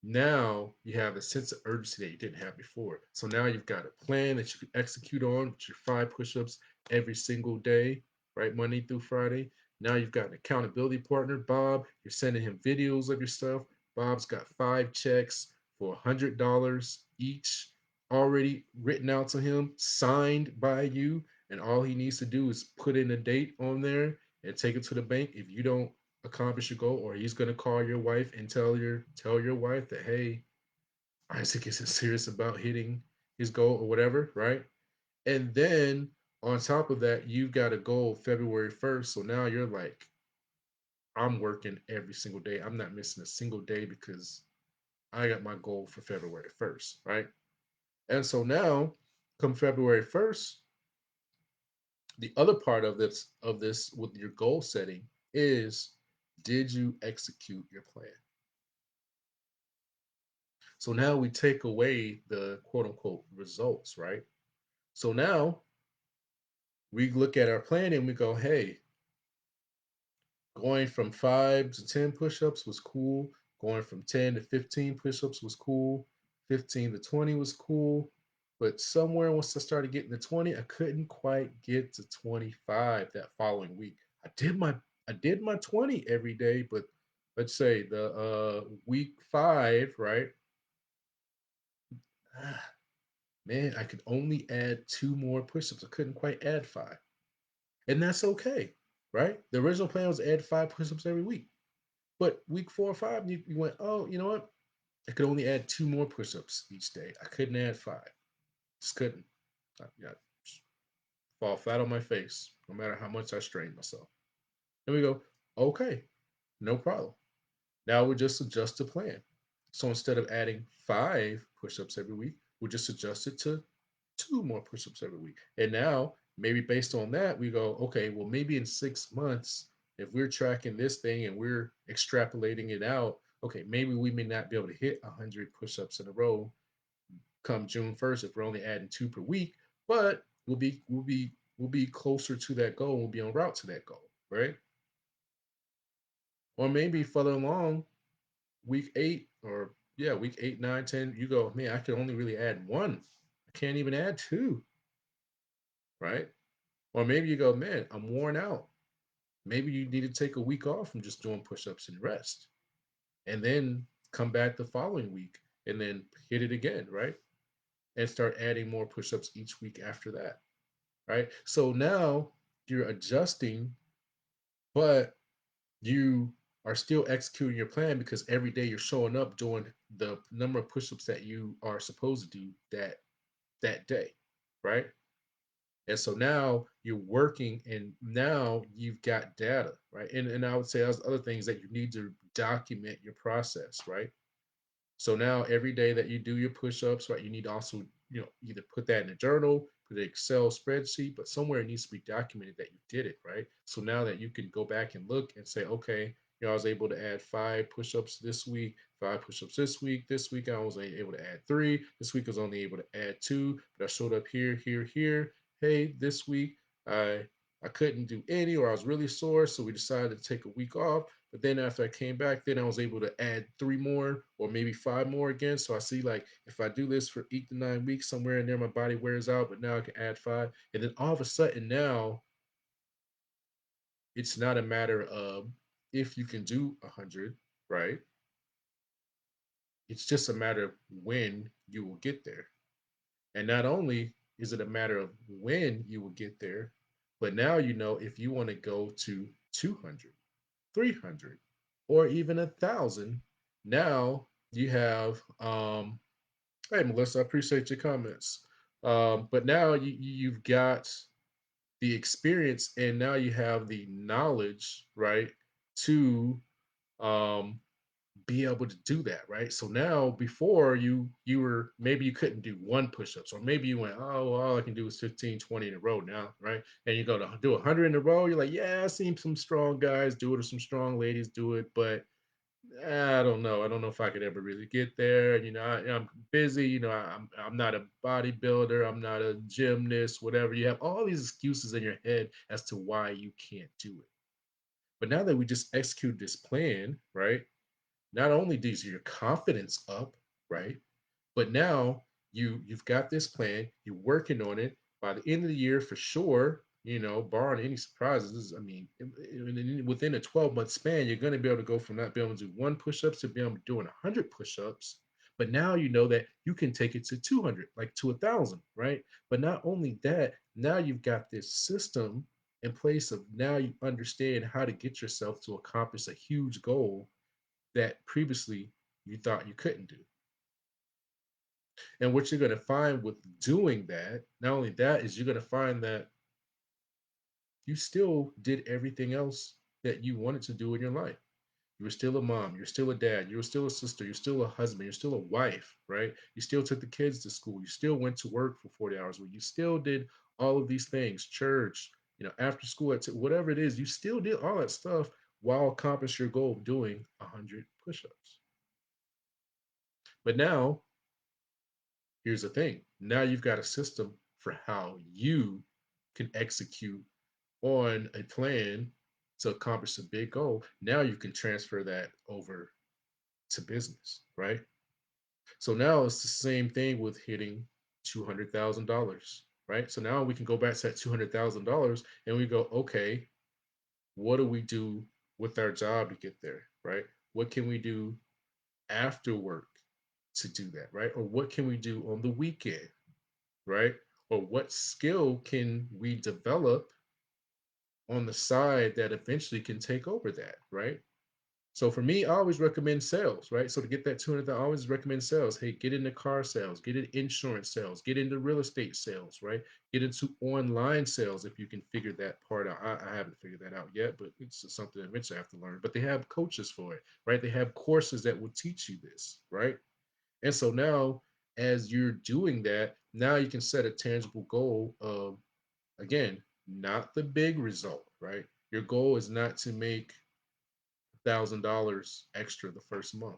now you have a sense of urgency that you didn't have before. So now you've got a plan that you can execute on with your 5 push-ups every single day, right? Monday through Friday. Now you've got an accountability partner, Bob. You're sending him videos of your stuff. Bob's got 5 checks for $100 each already written out to him, signed by you. And all he needs to do is put in a date on there and take it to the bank. If you don't accomplish your goal, or he's gonna call your wife and tell your wife that, hey, Isaac isn't serious about hitting his goal or whatever, right? And then on top of that, you've got a goal February 1st. So now you're like, I'm working every single day. I'm not missing a single day because I got my goal for February 1st, right? And so now, come February 1st, the other part of this with your goal setting is Did you execute your plan? So now we take away the quote unquote results, right? So now we look at our plan and we go, hey, going from 5 to 10 push-ups was cool. Going from 10 to 15 push-ups was cool. 15 to 20 was cool. But somewhere once I started getting to 20, I couldn't quite get to 25 that following week. I did my 20 every day, but let's say the week 5, right? Ah, man, I could only add 2 more push-ups. I couldn't quite add 5. And that's okay, right? The original plan was to add 5 push-ups every week. But week 4 or 5, you went, oh, you know what? I could only add 2 more push-ups each day. I couldn't add 5. Just couldn't. Yeah, fall flat on my face, no matter how much I strain myself. And we go, okay, no problem. Now we just adjust the plan. So instead of adding 5 push-ups every week, we just adjust it to 2 more push-ups every week. And now, maybe based on that, we go, okay, well, maybe in 6 months, if we're tracking this thing and we're extrapolating it out, okay, maybe we may not be able to hit 100 push-ups in a row come June 1st if we're only adding 2 per week, but we'll be closer to that goal. We'll be on route to that goal, right? Or maybe further along, week 8, or yeah, week 8, 9, 10, you go, man, I can only really add one. I can't even add two, right? Or maybe you go, man, I'm worn out. Maybe you need to take a week off from just doing push-ups and rest. And then come back the following week and then hit it again, right? And start adding more push-ups each week after that. Right. So now you're adjusting, but you are still executing your plan because every day you're showing up doing the number of push-ups that you are supposed to do that day. Right. And so now you're working and now you've got data, right? And I would say there's other things that you need to document your process, right? So now every day that you do your push-ups, right, you need to also, either put that in a journal, put an Excel spreadsheet, but somewhere it needs to be documented that you did it, right? So now that you can go back and look and say, okay, I was able to add 5 push-ups this week, 5 push-ups this week. This week I was able to add 3. This week I was only able to add 2, but I showed up here, here, here. Hey, this week I I couldn't do any, or I was really sore, so we decided to take a week off. But then after I came back, then I was able to add 3 more or maybe 5 more again. So I see, like, if I do this for 8 to 9 weeks, somewhere in there my body wears out, but now I can add 5. And then all of a sudden now it's not a matter of if you can do 100, right? It's just a matter of when you will get there. And not only is it a matter of when you will get there, but now if you want to go to 200, 300, or even 1,000. Now you have, hey, Melissa, I appreciate your comments. But now you've got the experience and now you have the knowledge, right, to um, be able to do that, right? So now, before, you were, maybe you couldn't do 1 push-ups, or maybe you went, oh, all I can do is 15, 20 in a row now, right? And you go to do 100 in a row, you're like, yeah, I've seen some strong guys do it or some strong ladies do it, but I don't know. I don't know if I could ever really get there. I'm busy. I'm not a bodybuilder. I'm not a gymnast. Whatever. You have all these excuses in your head as to why you can't do it. But now that we just execute this plan, right? Not only does your confidence up, right? But now you've got this plan, you're working on it. By the end of the year, for sure, barring any surprises, I mean, within a 12-month span, you're going to be able to go from not being able to do 1 push-ups to being able to doing 100 push-ups. But now you know that you can take it to 200, like to 1,000, right? But not only that, now you've got this system in place of, now you understand how to get yourself to accomplish a huge goal that previously you thought you couldn't do. And what you're going to find with doing that, not only that, is you're going to find that you still did everything else that you wanted to do in your life. You were still a mom, you're still a dad, you're still a sister, you're still a husband, you're still a wife, right? You still took the kids to school, you still went to work for 40 hours a week, you still did all of these things, church, after school, whatever it is, you still did all that stuff while accomplish your goal of doing 100 push-ups. But now, here's the thing. Now you've got a system for how you can execute on a plan to accomplish a big goal. Now you can transfer that over to business, right? So now it's the same thing with hitting $200,000, right? So now we can go back to that $200,000 and we go, okay, what do we do with our job to get there, right? What can we do after work to do that, right? Or what can we do on the weekend, right? Or what skill can we develop on the side that eventually can take over that, right? So for me, I always recommend sales, right? So to get that 200, I always recommend sales. Hey, get into car sales, get into insurance sales, get into real estate sales, right? Get into online sales if you can figure that part out. I haven't figured that out yet, but it's something eventually I have to learn. But they have coaches for it, right? They have courses that will teach you this, right? And so now, as you're doing that, now you can set a tangible goal of, again, not the big result, right? Your goal is not to make $1,000 extra the first month.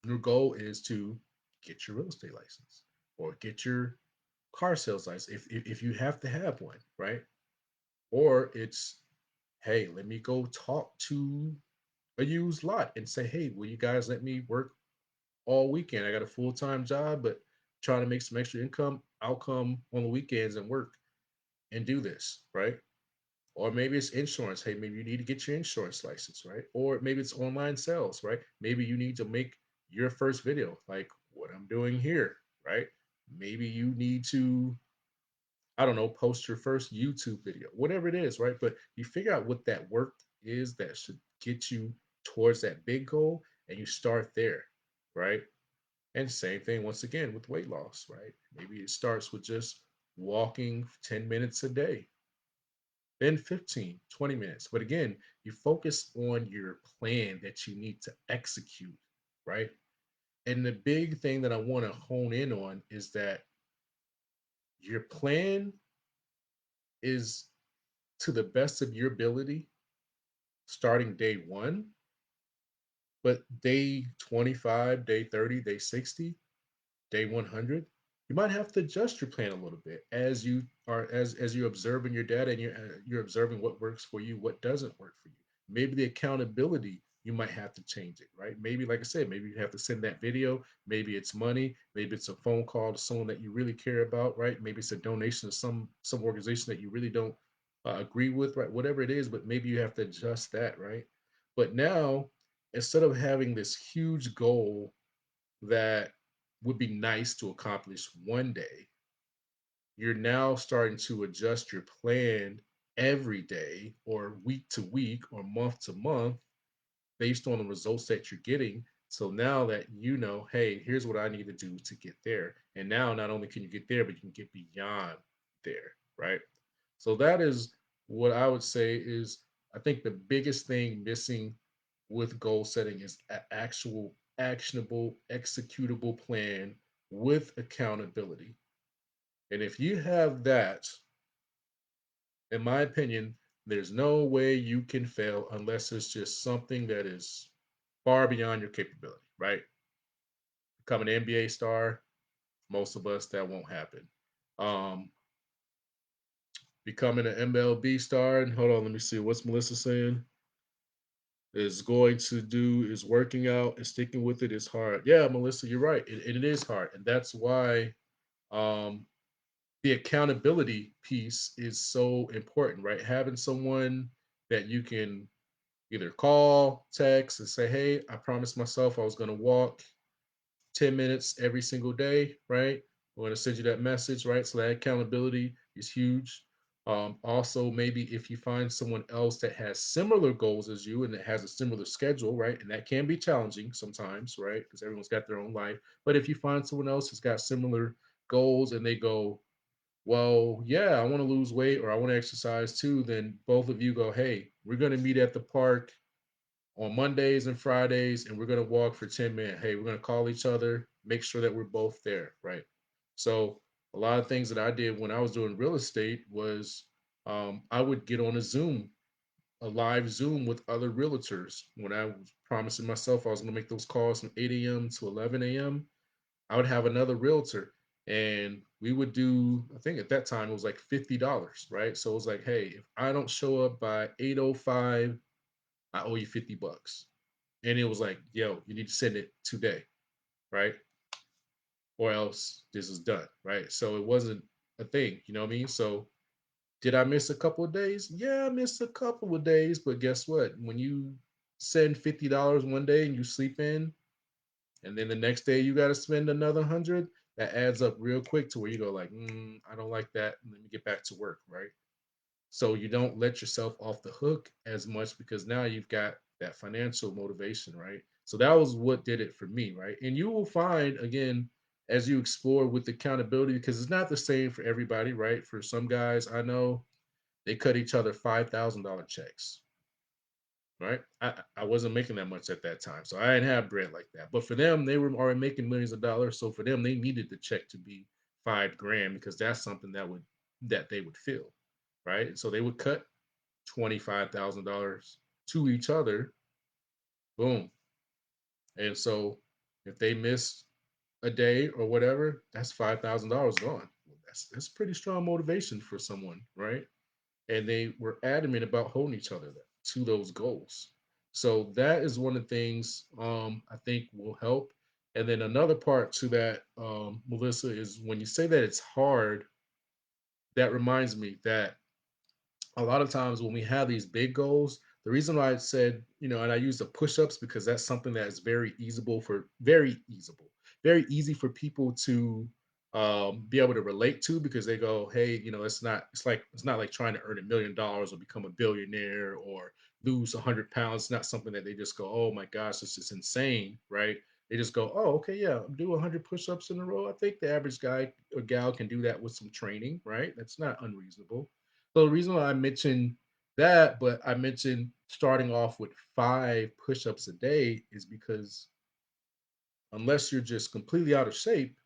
Your goal is to get your real estate license or get your car sales license if you have to have one, right? Or it's, hey, let me go talk to a used lot and say, hey, will you guys let me work all weekend? I got a full time job, but trying to make some extra income. I'll come on the weekends and work and do this, right? Or maybe it's insurance. Hey, maybe you need to get your insurance license, right? Or maybe it's online sales, right? Maybe you need to make your first video, like what I'm doing here, right? Maybe you need to, I don't know, post your first YouTube video, whatever it is, right? But you figure out what that work is that should get you towards that big goal and you start there, right? And same thing once again with weight loss, right? Maybe it starts with just walking 10 minutes a day, then 15, 20 minutes. But again, you focus on your plan that you need to execute, right? And the big thing that I want to hone in on is that your plan is to the best of your ability starting day one, but day 25, day 30, day 60, day 100, you might have to adjust your plan a little bit as you are as you're observing your data and you're observing what works for you, what doesn't work for you. Maybe the accountability, you might have to change it, right? Maybe, like I said, maybe you have to send that video. Maybe it's money. Maybe it's a phone call to someone that you really care about, right? Maybe it's a donation to some organization that you really don't agree with, right? Whatever it is, but maybe you have to adjust that, right? But now, instead of having this huge goal that would be nice to accomplish one day, you're now starting to adjust your plan every day or week to week or month to month based on the results that you're getting. So now that you know, hey, here's what I need to do to get there. And now not only can you get there, but you can get beyond there, right? So that is what I would say is, I think the biggest thing missing with goal setting is an actual actionable, executable plan with accountability. And if you have that, in my opinion, there's no way you can fail unless it's just something that is far beyond your capability, right? Become an NBA star, most of us that won't happen. Um, Becoming an MLB star, and hold on, let me see what's Melissa saying. Is going to do is working out and sticking with it is hard. Yeah, Melissa, you're right. It is hard, and that's why um, the accountability piece is so important, right? Having someone that you can either call, text, and say, "Hey, I promised myself I was going to walk 10 minutes every single day," right? I'm going to send you that message, right? So that accountability is huge. Also, maybe if you find someone else that has similar goals as you and that has a similar schedule, right? And that can be challenging sometimes, right? Because everyone's got their own life. But if you find someone else who's got similar goals and they go, well, yeah, I want to lose weight or I want to exercise too, then both of you go, hey, we're going to meet at the park on Mondays and Fridays, and we're going to walk for 10 minutes. Hey, we're going to call each other, make sure that we're both there, right? So, a lot of things that I did when I was doing real estate was I would get on a Zoom a live Zoom with other realtors. When I was promising myself I was going to make those calls from 8 a.m. to 11 a.m., I would have another realtor and we would do, I think at that time it was like $50, right? So it was like, hey, if I don't show up by 8:05, I owe you 50 bucks. And it was like, yo, you need to send it today, right? Or else this is done, right? So it wasn't a thing, you know what I mean? So did I miss a couple of days? Yeah, I missed a couple of days, but guess what? When you send $50 one day and you sleep in, and then the next day you got to spend another 100, that adds up real quick to where you go like, I don't like that. Let me get back to work, right? So you don't let yourself off the hook as much because now you've got that financial motivation, right? So that was what did it for me, right? And you will find again as you explore with accountability because it's not the same for everybody, right? For some guys I know they cut each other $5,000 checks, right? I wasn't making that much at that time, so I didn't have bread like that. But for them, they were already making millions of dollars, so for them, they needed the check to be 5 grand because that's something that they would feel, right? So they would cut $25,000 to each other, boom. And so if they miss a day or whatever, that's $5,000 gone. Well, that's pretty strong motivation for someone, right? And they were adamant about holding each other to those goals. So that is one of the things I think will help. And then another part to that, Melissa, is when you say that it's hard, that reminds me that a lot of times when we have these big goals, the reason why I said, and I use the push-ups because that's something that is very easy for people to be able to relate to because they go, hey, it's not like trying to earn $1 million or become a billionaire or lose 100 pounds. It's not something that they just go, oh my gosh, this is insane, right? They just go, oh, okay, yeah, do 100 push-ups in a row. I think the average guy or gal can do that with some training, right? That's not unreasonable. So the reason why I mentioned that, but I mentioned starting off with 5 push-ups a day is because unless you're just completely out of shape,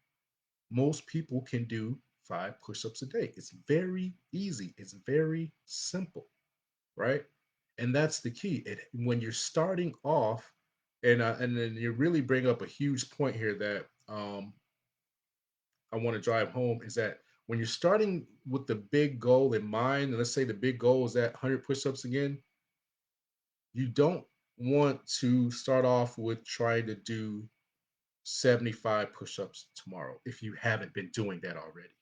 most people can do 5 push-ups a day. It's very easy. It's very simple, right? And that's the key. When you're starting off, and then you really bring up a huge point here that I want to drive home is that when you're starting with the big goal in mind, and let's say the big goal is that 100 push-ups again, you don't want to start off with trying to do 75 push-ups tomorrow if you haven't been doing that already,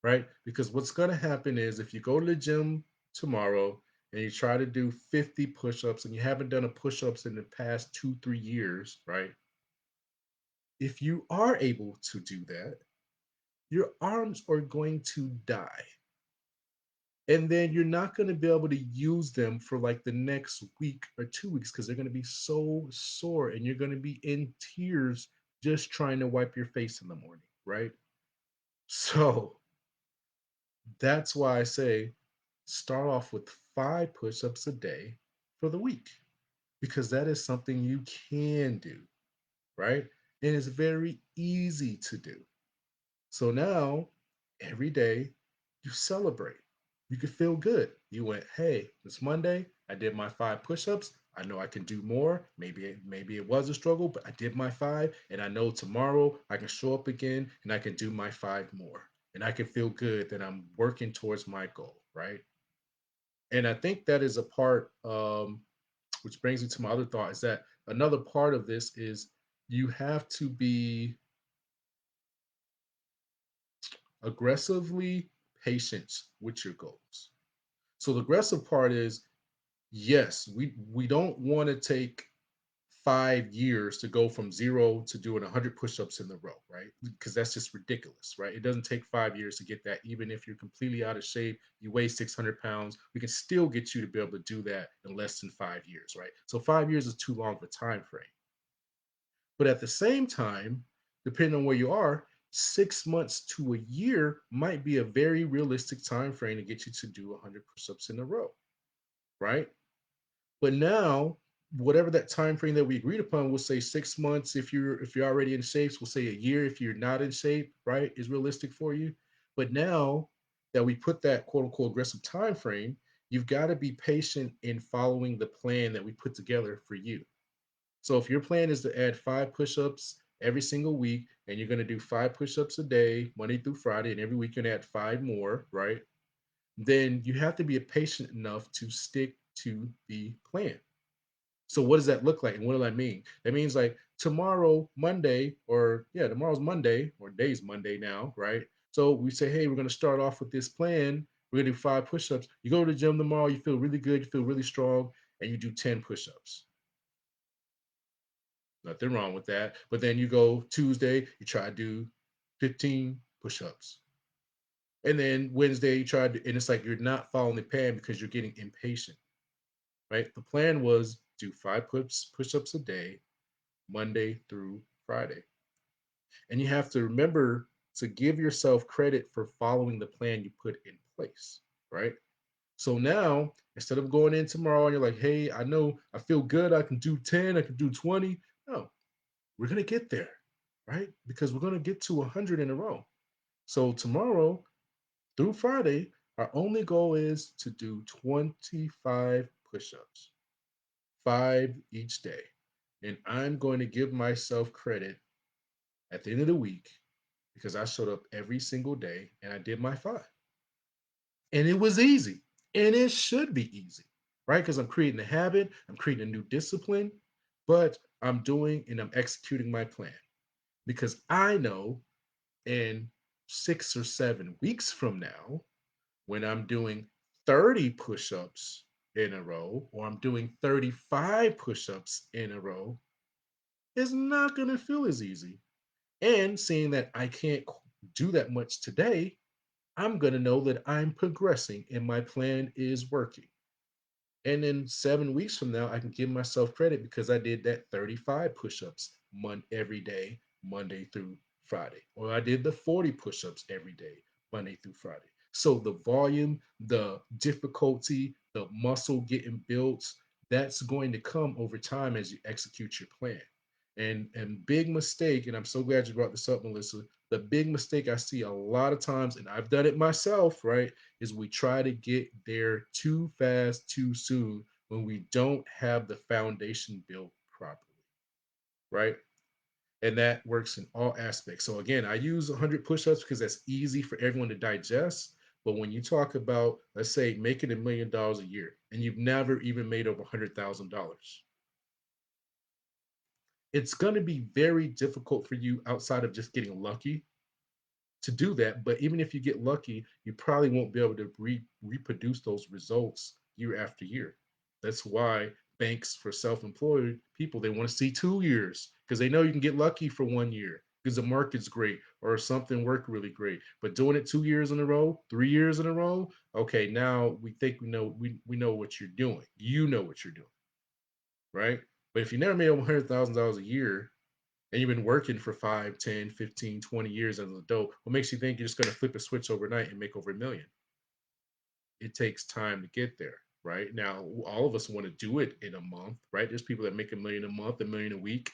right? Because what's going to happen is if you go to the gym tomorrow and you try to do 50 push-ups and you haven't done a push-ups in the past 2 3 years, right? If you are able to do that, your arms are going to die, and then you're not going to be able to use them for like the next week or 2 weeks because they're going to be so sore and you're going to be in tears just trying to wipe your face in the morning, right? So that's why I say start off with 5 push-ups a day for the week because that is something you can do, right? And it's very easy to do. So now, every day, you celebrate. You can feel good. You went, hey, it's Monday. I did my 5 push-ups. I know I can do more. Maybe it was a struggle, but I did my 5, and I know tomorrow I can show up again and I can do my 5 more, and I can feel good that I'm working towards my goal, right? And I think that is a part, which brings me to my other thought, is that another part of this is you have to be aggressively patient with your goals. So the aggressive part is yes, we don't want to take 5 years to go from zero to doing 100 push-ups in the row, right? Because that's just ridiculous, right? It doesn't take 5 years to get that. Even if you're completely out of shape, you weigh 600 pounds, we can still get you to be able to do that in less than 5 years, right? So 5 years is too long of a time frame. But at the same time, depending on where you are, 6 months to a year might be a very realistic time frame to get you to do 100 push-ups in a row, right? But now, whatever that time frame that we agreed upon, we'll say 6 months if you're already in shape. We'll say a year if you're not in shape, right? Is realistic for you. But now that we put that quote unquote aggressive time frame, you've got to be patient in following the plan that we put together for you. So if your plan is to add 5 push-ups every single week and you're going to do 5 push-ups a day, Monday through Friday, and every week you're going to add 5 more, right? Then you have to be patient enough to stick to the plan. So what does that look like? And what do I mean? That means like tomorrow, Monday, or yeah, tomorrow's Monday, or day's Monday now, right? So we say, hey, we're gonna start off with this plan. We're gonna do 5 push-ups. You go to the gym tomorrow, you feel really good, you feel really strong, and you do 10 push-ups. Nothing wrong with that. But then you go Tuesday, you try to do 15 push-ups. And then Wednesday, you try to, and it's like you're not following the plan because you're getting impatient, right? The plan was do 5 push-ups a day, Monday through Friday. And you have to remember to give yourself credit for following the plan you put in place, right? So now, instead of going in tomorrow and you're like, hey, I know I feel good, I can do 10, I can do 20. No, we're going to get there, right? Because we're going to get to 100 in a row. So tomorrow through Friday, our only goal is to do 25 push ups, 5 each day. And I'm going to give myself credit at the end of the week because I showed up every single day and I did my 5. And it was easy. And it should be easy, right? Because I'm creating a habit, I'm creating a new discipline, but I'm doing and I'm executing my plan because I know in 6 or 7 weeks from now, when I'm doing 30 push ups in a row, or I'm doing 35 push ups in a row, it's not going to feel as easy. And seeing that I can't do that much today, I'm going to know that I'm progressing and my plan is working. And then 7 weeks from now, I can give myself credit because I did that 35 push-ups every day, Monday through Friday. Or I did the 40 push-ups every day, Monday through Friday. So the volume, the difficulty, the muscle getting built, that's going to come over time as you execute your plan. And big mistake, and I'm so glad you brought this up, Melissa. The big mistake I see a lot of times, and I've done it myself, right? Is we try to get there too fast, too soon when we don't have the foundation built properly, right? And that works in all aspects. So again, I use 100 push-ups because that's easy for everyone to digest. But when you talk about, let's say, making $1 million a year, and you've never even made over $100,000, it's going to be very difficult for you outside of just getting lucky to do that. But even if you get lucky, you probably won't be able to reproduce those results year after year. That's why banks for self-employed people, they want to see 2 years because they know you can get lucky for 1 year because the market's great or something worked really great. But doing it 2 years in a row, 3 years in a row, okay, now we think we know what you're doing. You know what you're doing, right? But if you never made over $100,000 a year and you've been working for 5, 10, 15, 20 years as an adult, what makes you think you're just going to flip a switch overnight and make over a million? It takes time to get there, right? Now, all of us want to do it in a month, right? There's people that make a million a month, a million a week.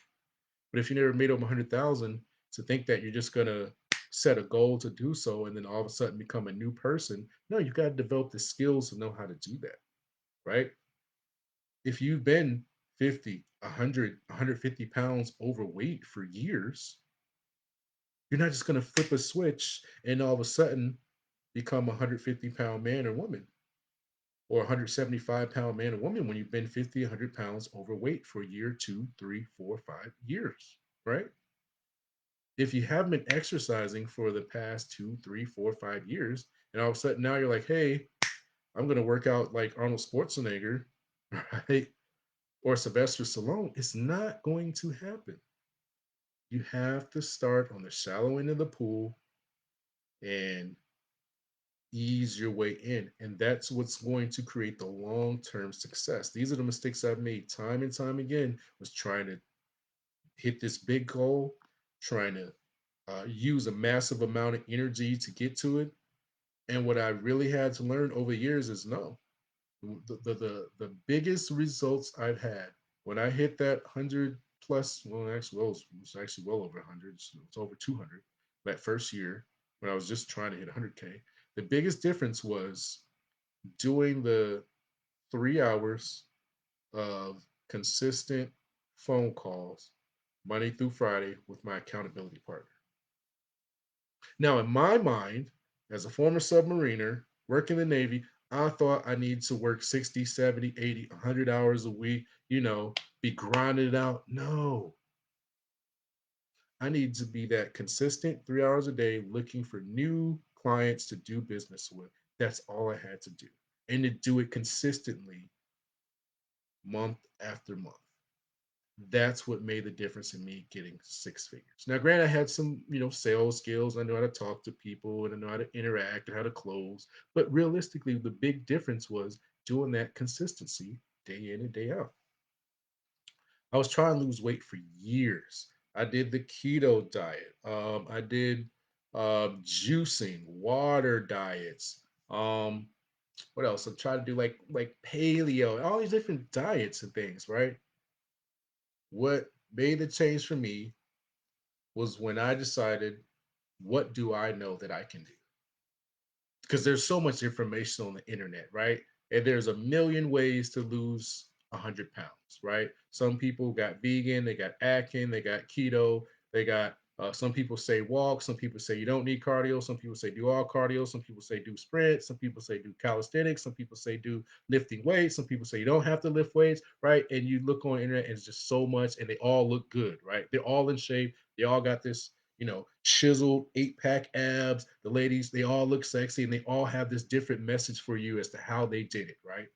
But if you never made over 100,000, to think that you're just going to set a goal to do so and then all of a sudden become a new person, no, you've got to develop the skills to know how to do that, right? If you've been 50, 100, 150 pounds overweight for years, you're not just going to flip a switch and all of a sudden become a 150-pound man or woman or a 175-pound man or woman when you've been 50, 100 pounds overweight for a year, 2, 3, 4, 5 years, right? If you haven't been exercising for the past 2, 3, 4, 5 years, and all of a sudden now you're like, hey, I'm going to work out like Arnold Schwarzenegger, right? Or Sylvester Stallone, it's not going to happen. You have to start on the shallow end of the pool and ease your way in. And that's what's going to create the long-term success. These are the mistakes I've made time and time again, was trying to hit this big goal, trying to use a massive amount of energy to get to it. And what I really had to learn over years is no. The biggest results I've had when I hit that 100 plus, well, actually, well, it was actually well over 100. It's over 200 that first year when I was just trying to hit 100K. The biggest difference was doing the 3 hours of consistent phone calls Monday through Friday with my accountability partner. Now, in my mind, as a former submariner working in the Navy, I thought I needed to work 60, 70, 80, 100 hours a week, be grinding it out. No, I need to be that consistent 3 hours a day looking for new clients to do business with. That's all I had to do. And to do it consistently month after month. That's what made the difference in me getting six figures. Now, granted, I had some, sales skills. I know how to talk to people and I know how to interact and how to close. But realistically, the big difference was doing that consistency day in and day out. I was trying to lose weight for years. I did the keto diet. I did juicing, water diets. What else? I tried to do like paleo, all these different diets and things, right? What made the change for me was when I decided, what do I know that I can do? Because there's so much information on the internet, right? And there's a million ways to lose 100 pounds, right? Some people got vegan, they got Atkins, they got keto, they got some people say walk, some people say you don't need cardio, some people say do all cardio, some people say do sprint, some people say do calisthenics, some people say do lifting weights, some people say you don't have to lift weights, right? And you look on the internet and it's just so much and they all look good, right? They're all in shape, they all got this chiseled 8 pack abs. The ladies, they all look sexy and they all have this different message for you as to how they did it, right?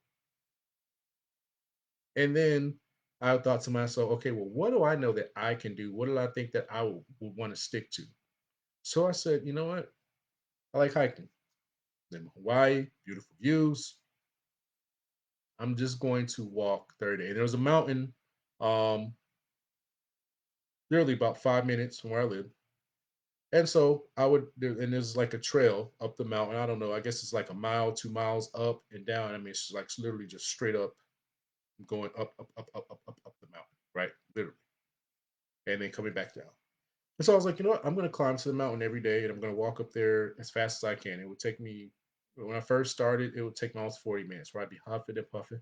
And then I thought to myself, okay, well, what do I know that I can do? What do I think that I would want to stick to? So I said, you know what? I like hiking. In Hawaii, beautiful views. I'm just going to walk 30 days. And there was a mountain, um, literally about 5 minutes from where I live. And so and there's like a trail up the mountain. I don't know. I guess it's like a mile, 2 miles up and down. I mean, it's like literally just straight up going up the mountain, right? Literally. And then coming back down. And so I was like, you know what? I'm going to climb to the mountain every day and I'm going to walk up there as fast as I can. It would take me, when I first started, it would take me almost 40 minutes where I'd be huffing and puffing.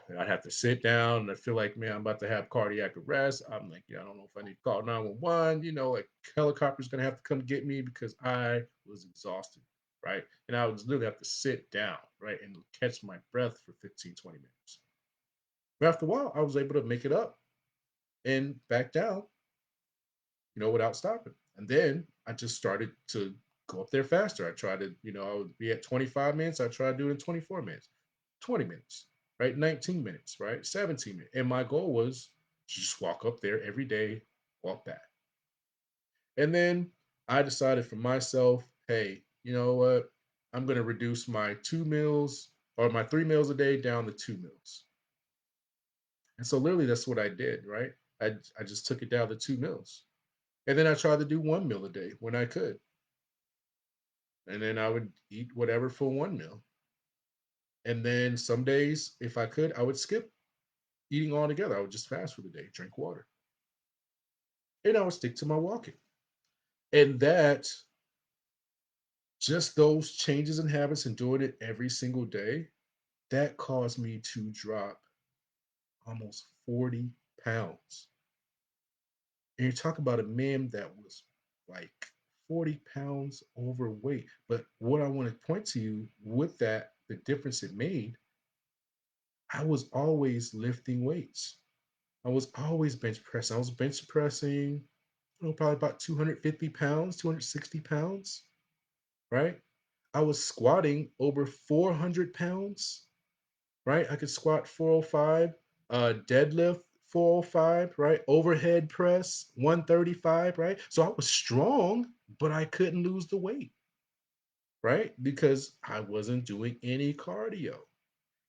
And I'd have to sit down and I feel like, man, I'm about to have cardiac arrest. I'm like, yeah, I don't know if I need to call 911. Like helicopter's gonna have to come get me because I was exhausted, right? And I would literally have to sit down, right, and catch my breath for 15, 20 minutes. But after a while, I was able to make it up and back down, without stopping. And then I just started to go up there faster. I tried to, I would be at 25 minutes. I tried to do it in 24 minutes. 20 minutes, right? 19 minutes, right? 17 minutes. And my goal was to just walk up there every day, walk back. And then I decided for myself, hey, you know what? I'm going to reduce my 2 meals or my 3 meals a day down to 2 meals. And so literally that's what I did, right? I just took it down to 2 meals. And then I tried to do 1 meal a day when I could. And then I would eat whatever for 1 meal. And then some days, if I could, I would skip eating altogether. I would just fast for the day, drink water, and I would stick to my walking. And that, just those changes in habits and doing it every single day, that caused me to drop almost 40 pounds. And you talk about a man that was like 40 pounds overweight. But what I want to point to you with that, the difference it made, I was always lifting weights. I was always bench pressing. I was bench pressing, probably about 250 pounds, 260 pounds, right? I was squatting over 400 pounds, right? I could squat 405, deadlift 405, right? Overhead press 135, right? So I was strong, but I couldn't lose the weight, right? Because I wasn't doing any cardio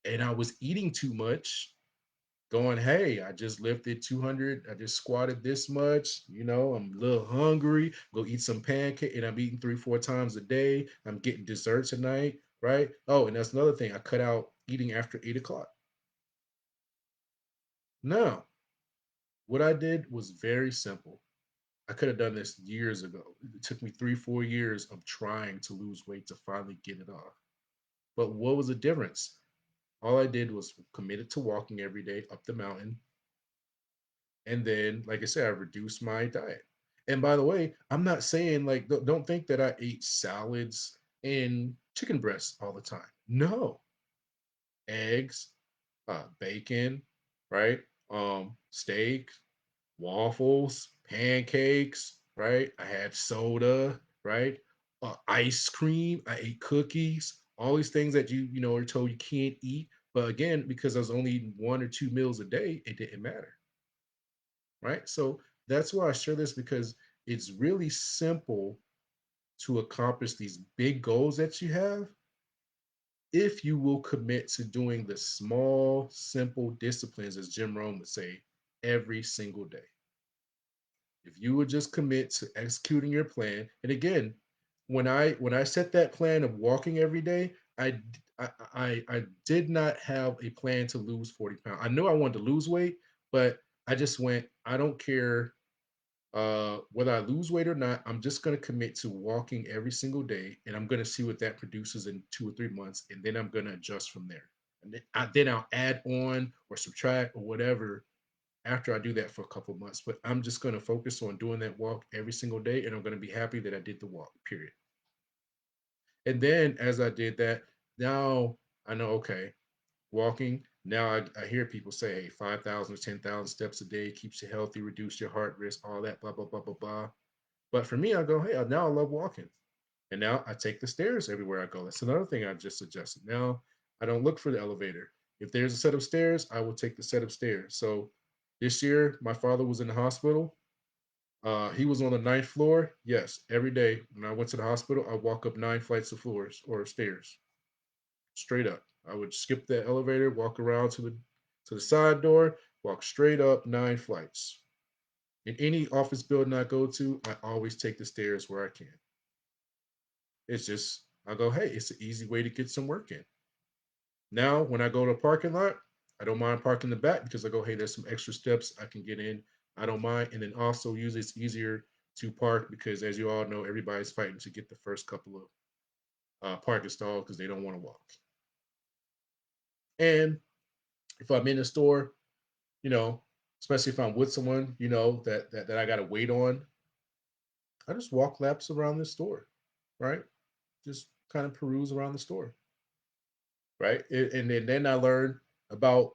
and I was eating too much, going, hey, I just lifted 200, I just squatted this much, I'm a little hungry, go eat some pancake, and I'm eating 3, 4 times a day. I'm getting dessert tonight, right? Oh, and that's another thing. I cut out eating after 8 o'clock. Now, what I did was very simple. I could have done this years ago. It took me 3, 4 years of trying to lose weight to finally get it off. But what was the difference? All I did was committed to walking every day up the mountain. And then, like I said, I reduced my diet. And by the way, I'm not saying like, don't think that I ate salads and chicken breasts all the time. No, eggs, bacon, right? Steak, waffles, pancakes, right? I had soda, right? Ice cream. I ate cookies. All these things that are told you can't eat. But again, because I was only eating 1 or 2 meals a day, it didn't matter, right? So that's why I share this because it's really simple to accomplish these big goals that you have if you will commit to doing the small, simple disciplines, as Jim Rohn would say, every single day. If you would just commit to executing your plan, and again, when I set that plan of walking every day, I did not have a plan to lose 40 pounds. I knew I wanted to lose weight, but I just went, I don't care whether I lose weight or not, I'm just going to commit to walking every single day, and I'm going to see what that produces in 2 or 3 months, and then I'm going to adjust from there. And then I'll add on or subtract or whatever after I do that for a couple of months. But I'm just going to focus on doing that walk every single day, and I'm going to be happy that I did the walk. Period. And then as I did that, now I know, okay, walking. Now I hear people say, hey, 5,000 or 10,000 steps a day keeps you healthy, reduce your heart risk, all that, blah, blah, blah, blah, blah. But for me, I go, hey, now I love walking. And now I take the stairs everywhere I go. That's another thing I just suggested. Now I don't look for the elevator. If there's a set of stairs, I will take the set of stairs. So this year, my father was in the hospital. He was on the ninth floor. Yes, every day when I went to the hospital, I walk up 9 flights of floors or stairs straight up. I would skip the elevator, walk around to the side door, walk straight up 9 flights. In any office building I go to, I always take the stairs where I can. It's just I go, hey, it's an easy way to get some work in. Now, when I go to a parking lot, I don't mind parking in the back because I go, hey, there's some extra steps I can get in. I don't mind. And then also usually it's easier to park because as you all know, everybody's fighting to get the first couple of parking stalls because they don't want to walk. And if I'm in a store, you know, especially if I'm with someone, that I gotta wait on, I just walk laps around the store, right? Just kind of peruse around the store, right? And then I learned about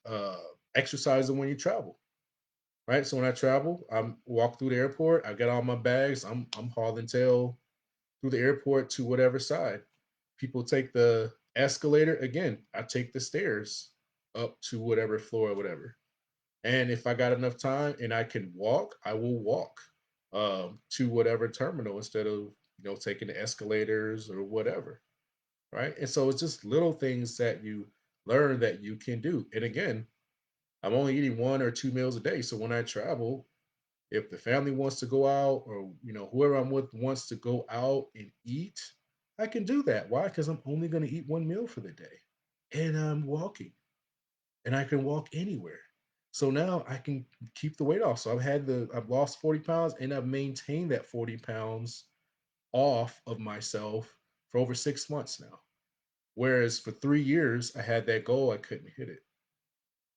uh, exercising when you travel, right? So when I travel, I'm walk through the airport. I get all my bags. I'm hauling tail through the airport to whatever side. People take the escalator. Again, I take the stairs up to whatever floor or whatever. And if I got enough time and I can walk, I will walk to whatever terminal instead of taking the escalators or whatever, right? And so it's just little things that you learn that you can do. And again, I'm only eating 1 or 2 meals a day. So when I travel, if the family wants to go out or whoever I'm with wants to go out and eat, I can do that. Why? Because I'm only going to eat 1 meal for the day. And I'm walking and I can walk anywhere. So now I can keep the weight off. So I've lost 40 pounds and I've maintained that 40 pounds off of myself for over 6 months now. Whereas for 3 years, I had that goal, I couldn't hit it.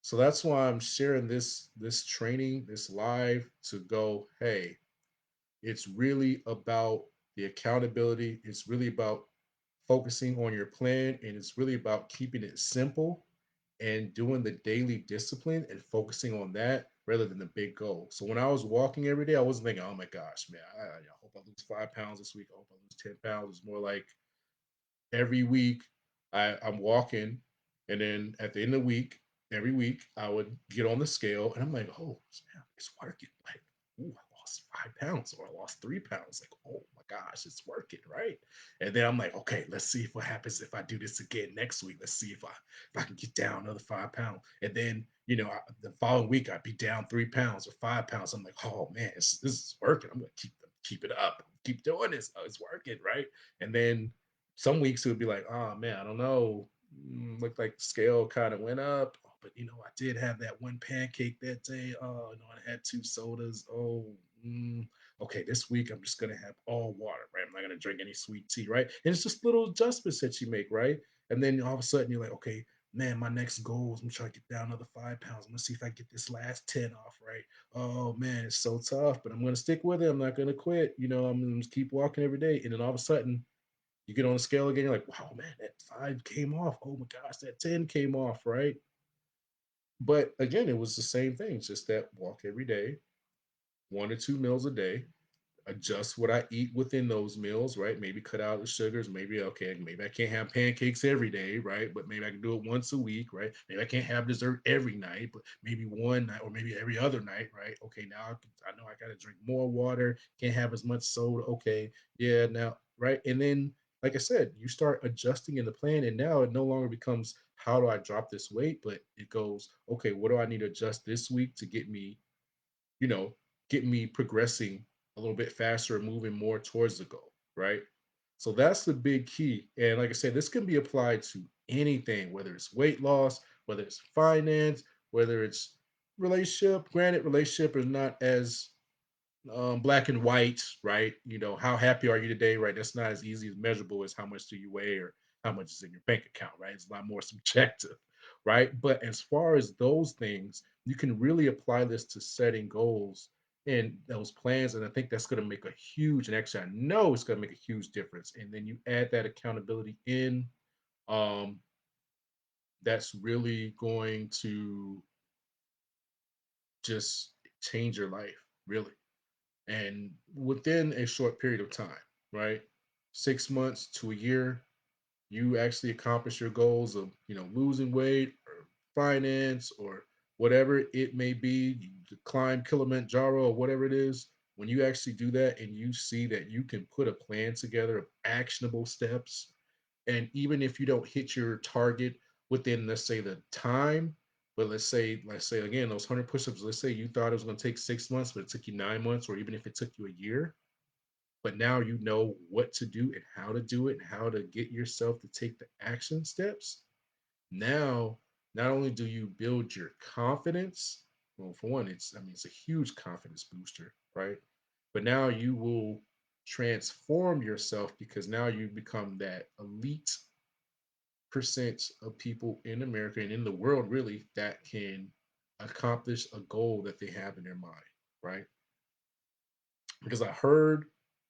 So that's why I'm sharing this training, this live to go, hey, it's really about the accountability. It's really about focusing on your plan and it's really about keeping it simple and doing the daily discipline and focusing on that rather than the big goal. So when I was walking every day, I wasn't thinking, oh my gosh, man, I hope I lose 5 pounds this week. I hope I lose 10 pounds. It's more like every week I'm walking, and then at the end of the week, every week I would get on the scale, and I'm like, oh, man, it's working. Like, ooh, I lost 5 pounds, or I lost 3 pounds. Like, oh my gosh, it's working, right? And then I'm like, okay, let's see what happens if I do this again next week. Let's see if I can get down another 5 pounds, and then the following week I'd be down 3 pounds or 5 pounds. I'm like, oh man, this is working. I'm gonna keep it up, keep doing this. Oh, it's working, right? And then some weeks it would be like, oh man, I don't know. Looked like the scale kind of went up, but I did have that one pancake that day. Oh no, I had 2 sodas. Oh, okay, this week I'm just gonna have all water, right? I'm not gonna drink any sweet tea, right? And it's just little adjustments that you make, right? And then all of a sudden you're like, okay, man, my next goal is I'm trying to get down another 5 pounds. I'm gonna see if I get this last 10 off, right? Oh man, it's so tough, but I'm gonna stick with it. I'm not gonna quit. I'm gonna just keep walking every day. And then all of a sudden you get on the scale again, you're like, wow, man, that 5 came off. Oh my gosh, that 10 came off, right? But again, it was the same thing, just that walk every day, 1 or 2 meals a day, adjust what I eat within those meals, right? Maybe cut out the sugars. Maybe, okay, maybe I can't have pancakes every day, right? But maybe I can do it once a week, right? Maybe I can't have dessert every night, but maybe one night or maybe every other night, right? Okay, now I know I got to drink more water, can't have as much soda. Okay, yeah, now, right? And then, like I said, you start adjusting in the plan, and now it no longer becomes how do I drop this weight, but it goes, okay, what do I need to adjust this week to you know, get me progressing a little bit faster and moving more towards the goal, right? So that's the big key. And like I said, this can be applied to anything, whether it's weight loss, whether it's finance, whether it's relationship. Granted, relationship is not as black and white, right? How happy are you today, right? That's not as easy as measurable as how much do you weigh or how much is in your bank account, right? It's a lot more subjective, right? But as far as those things, you can really apply this to setting goals and those plans. And I think that's going to make a huge, and actually, I know it's going to make a huge difference. And then you add that accountability in, um, that's really going to just change your life, really. And within a short period of time, right? 6 months to a year, you actually accomplish your goals of, losing weight or finance or whatever it may be, you climb Kilimanjaro or whatever it is. When you actually do that and you see that you can put a plan together of actionable steps, and even if you don't hit your target within, let's say, the time, but let's say again, those 100 push-ups, let's say you thought it was going to take 6 months, but it took you 9 months, or even if it took you a year, but now you know what to do and how to do it and how to get yourself to take the action steps. Now, not only do you build your confidence, well, for one, it's a huge confidence booster, right? But now you will transform yourself because now you become that elite percent of people in America and in the world really that can accomplish a goal that they have in their mind, right? Because I heard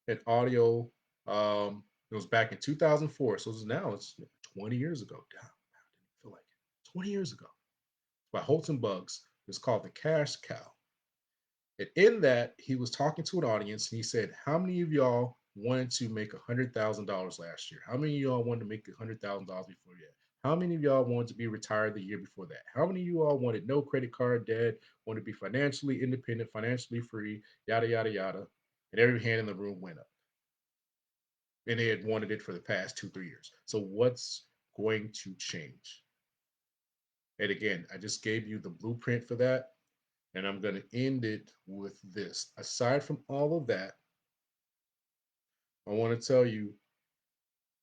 an audio, it was back in 2004, so it's 20 years ago. Damn, I didn't feel like it. 20 years ago, by Holton Bugs. It's called The Cash Cow. And in that, he was talking to an audience and he said, how many of y'all wanted to make $100,000 last year? How many of y'all wanted to make $100,000 before that? How many of y'all wanted to be retired the year before that? How many of you all wanted no credit card debt, wanted to be financially independent, financially free, yada, yada, yada? And every hand in the room went up. And they had wanted it for the past 2, 3 years. So what's going to change? And again, I just gave you the blueprint for that. And I'm going to end it with this. Aside from all of that, I want to tell you,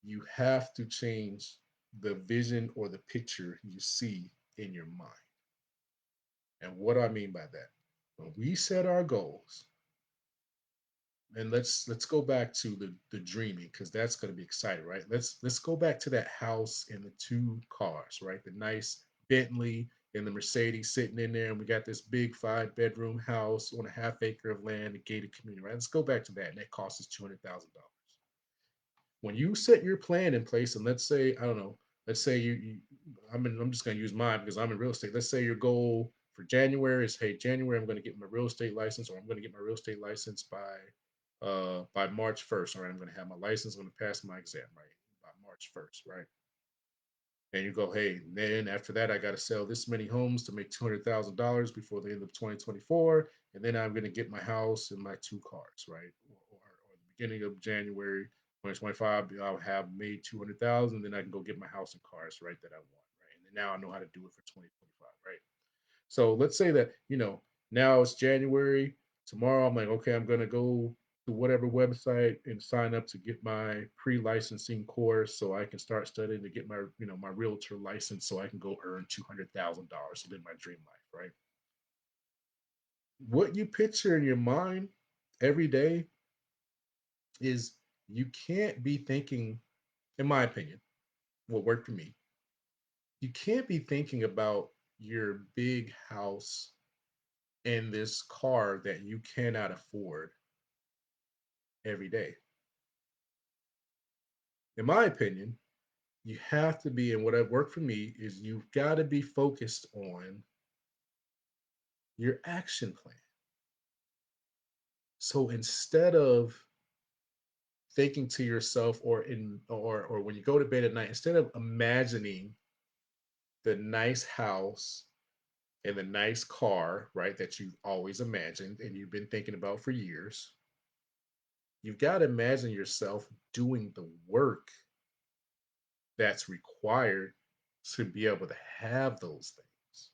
you have to change the vision or the picture you see in your mind. And what do I mean by that? When we set our goals, and let's go back to the dreaming because that's going to be exciting, right? Let's go back to that house and the two cars, right? The nice Bentley and the Mercedes sitting in there, and we got this big 5 bedroom house on a half acre of land, a gated community, right? Let's go back to that, and that costs us $200,000. When you set your plan in place, and let's say, I don't know, let's say I'm just going to use mine because I'm in real estate. Let's say your goal for January is, hey, January I'm going to get my real estate license, or I'm going to get my real estate license by March 1st. All right, I'm going to have my license, I'm going to pass my exam, right, by March 1st, right? And you go, hey, then after that, I got to sell this many homes to make $200,000 before the end of 2024, and then I'm going to get my house and my two cars, right? Or the beginning of January 2025, I'll have made 200,000, then I can go get my house and cars, right, that I want, right? And then now I know how to do it for 2025, right? So let's say that, now it's January. Tomorrow I'm like, okay, I'm going to go to whatever website and sign up to get my pre-licensing course so I can start studying to get my realtor license so I can go earn $200,000 to live my dream life, right? What you picture in your mind every day is you can't be thinking, in my opinion, what worked for me, you can't be thinking about your big house and this car that you cannot afford every day. In my opinion, you have to be, and what have worked for me is you've got to be focused on your action plan. So instead of thinking to yourself or when you go to bed at night, instead of imagining the nice house and the nice car, right, that you've always imagined and you've been thinking about for years, you've got to imagine yourself doing the work that's required to be able to have those things.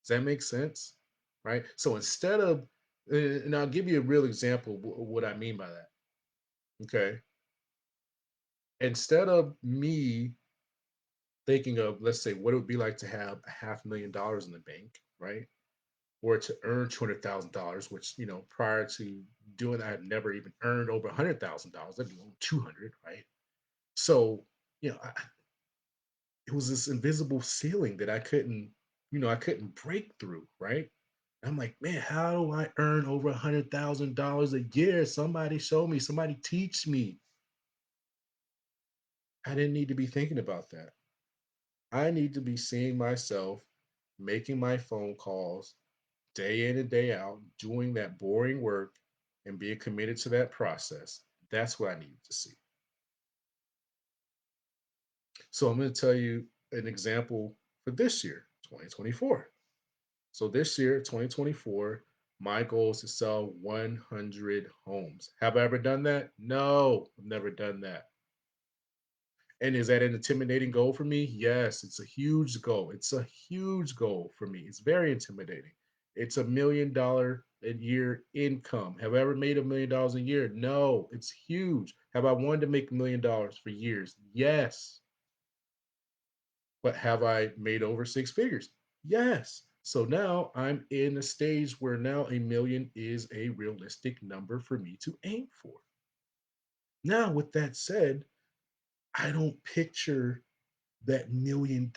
Does that make sense? Right. So instead of, and I'll give you a real example of what I mean by that. Okay. Instead of me thinking of, let's say, what it would be like to have $500,000 in the bank, right? Or to earn $200,000, which, prior to doing that, I had never even earned over $100,000. I'd be on 200, right? So, it was this invisible ceiling that I couldn't break through, right? I'm like, man, how do I earn over $100,000 a year? Somebody show me, somebody teach me. I didn't need to be thinking about that. I need to be seeing myself making my phone calls day in and day out, doing that boring work and being committed to that process. That's what I needed to see. So I'm going to tell you an example for this year, 2024. So this year, 2024, my goal is to sell 100 homes. Have I ever done that? No, I've never done that. And is that an intimidating goal for me? Yes, it's a huge goal. It's a huge goal for me. It's very intimidating. It's $1 million a year income. Have I ever made $1 million a year? No, it's huge. Have I wanted to make $1 million for years? Yes. But have I made over six figures? Yes. So now I'm in a stage where now a million is a realistic number for me to aim for. Now, with that said, I don't picture that $1 million.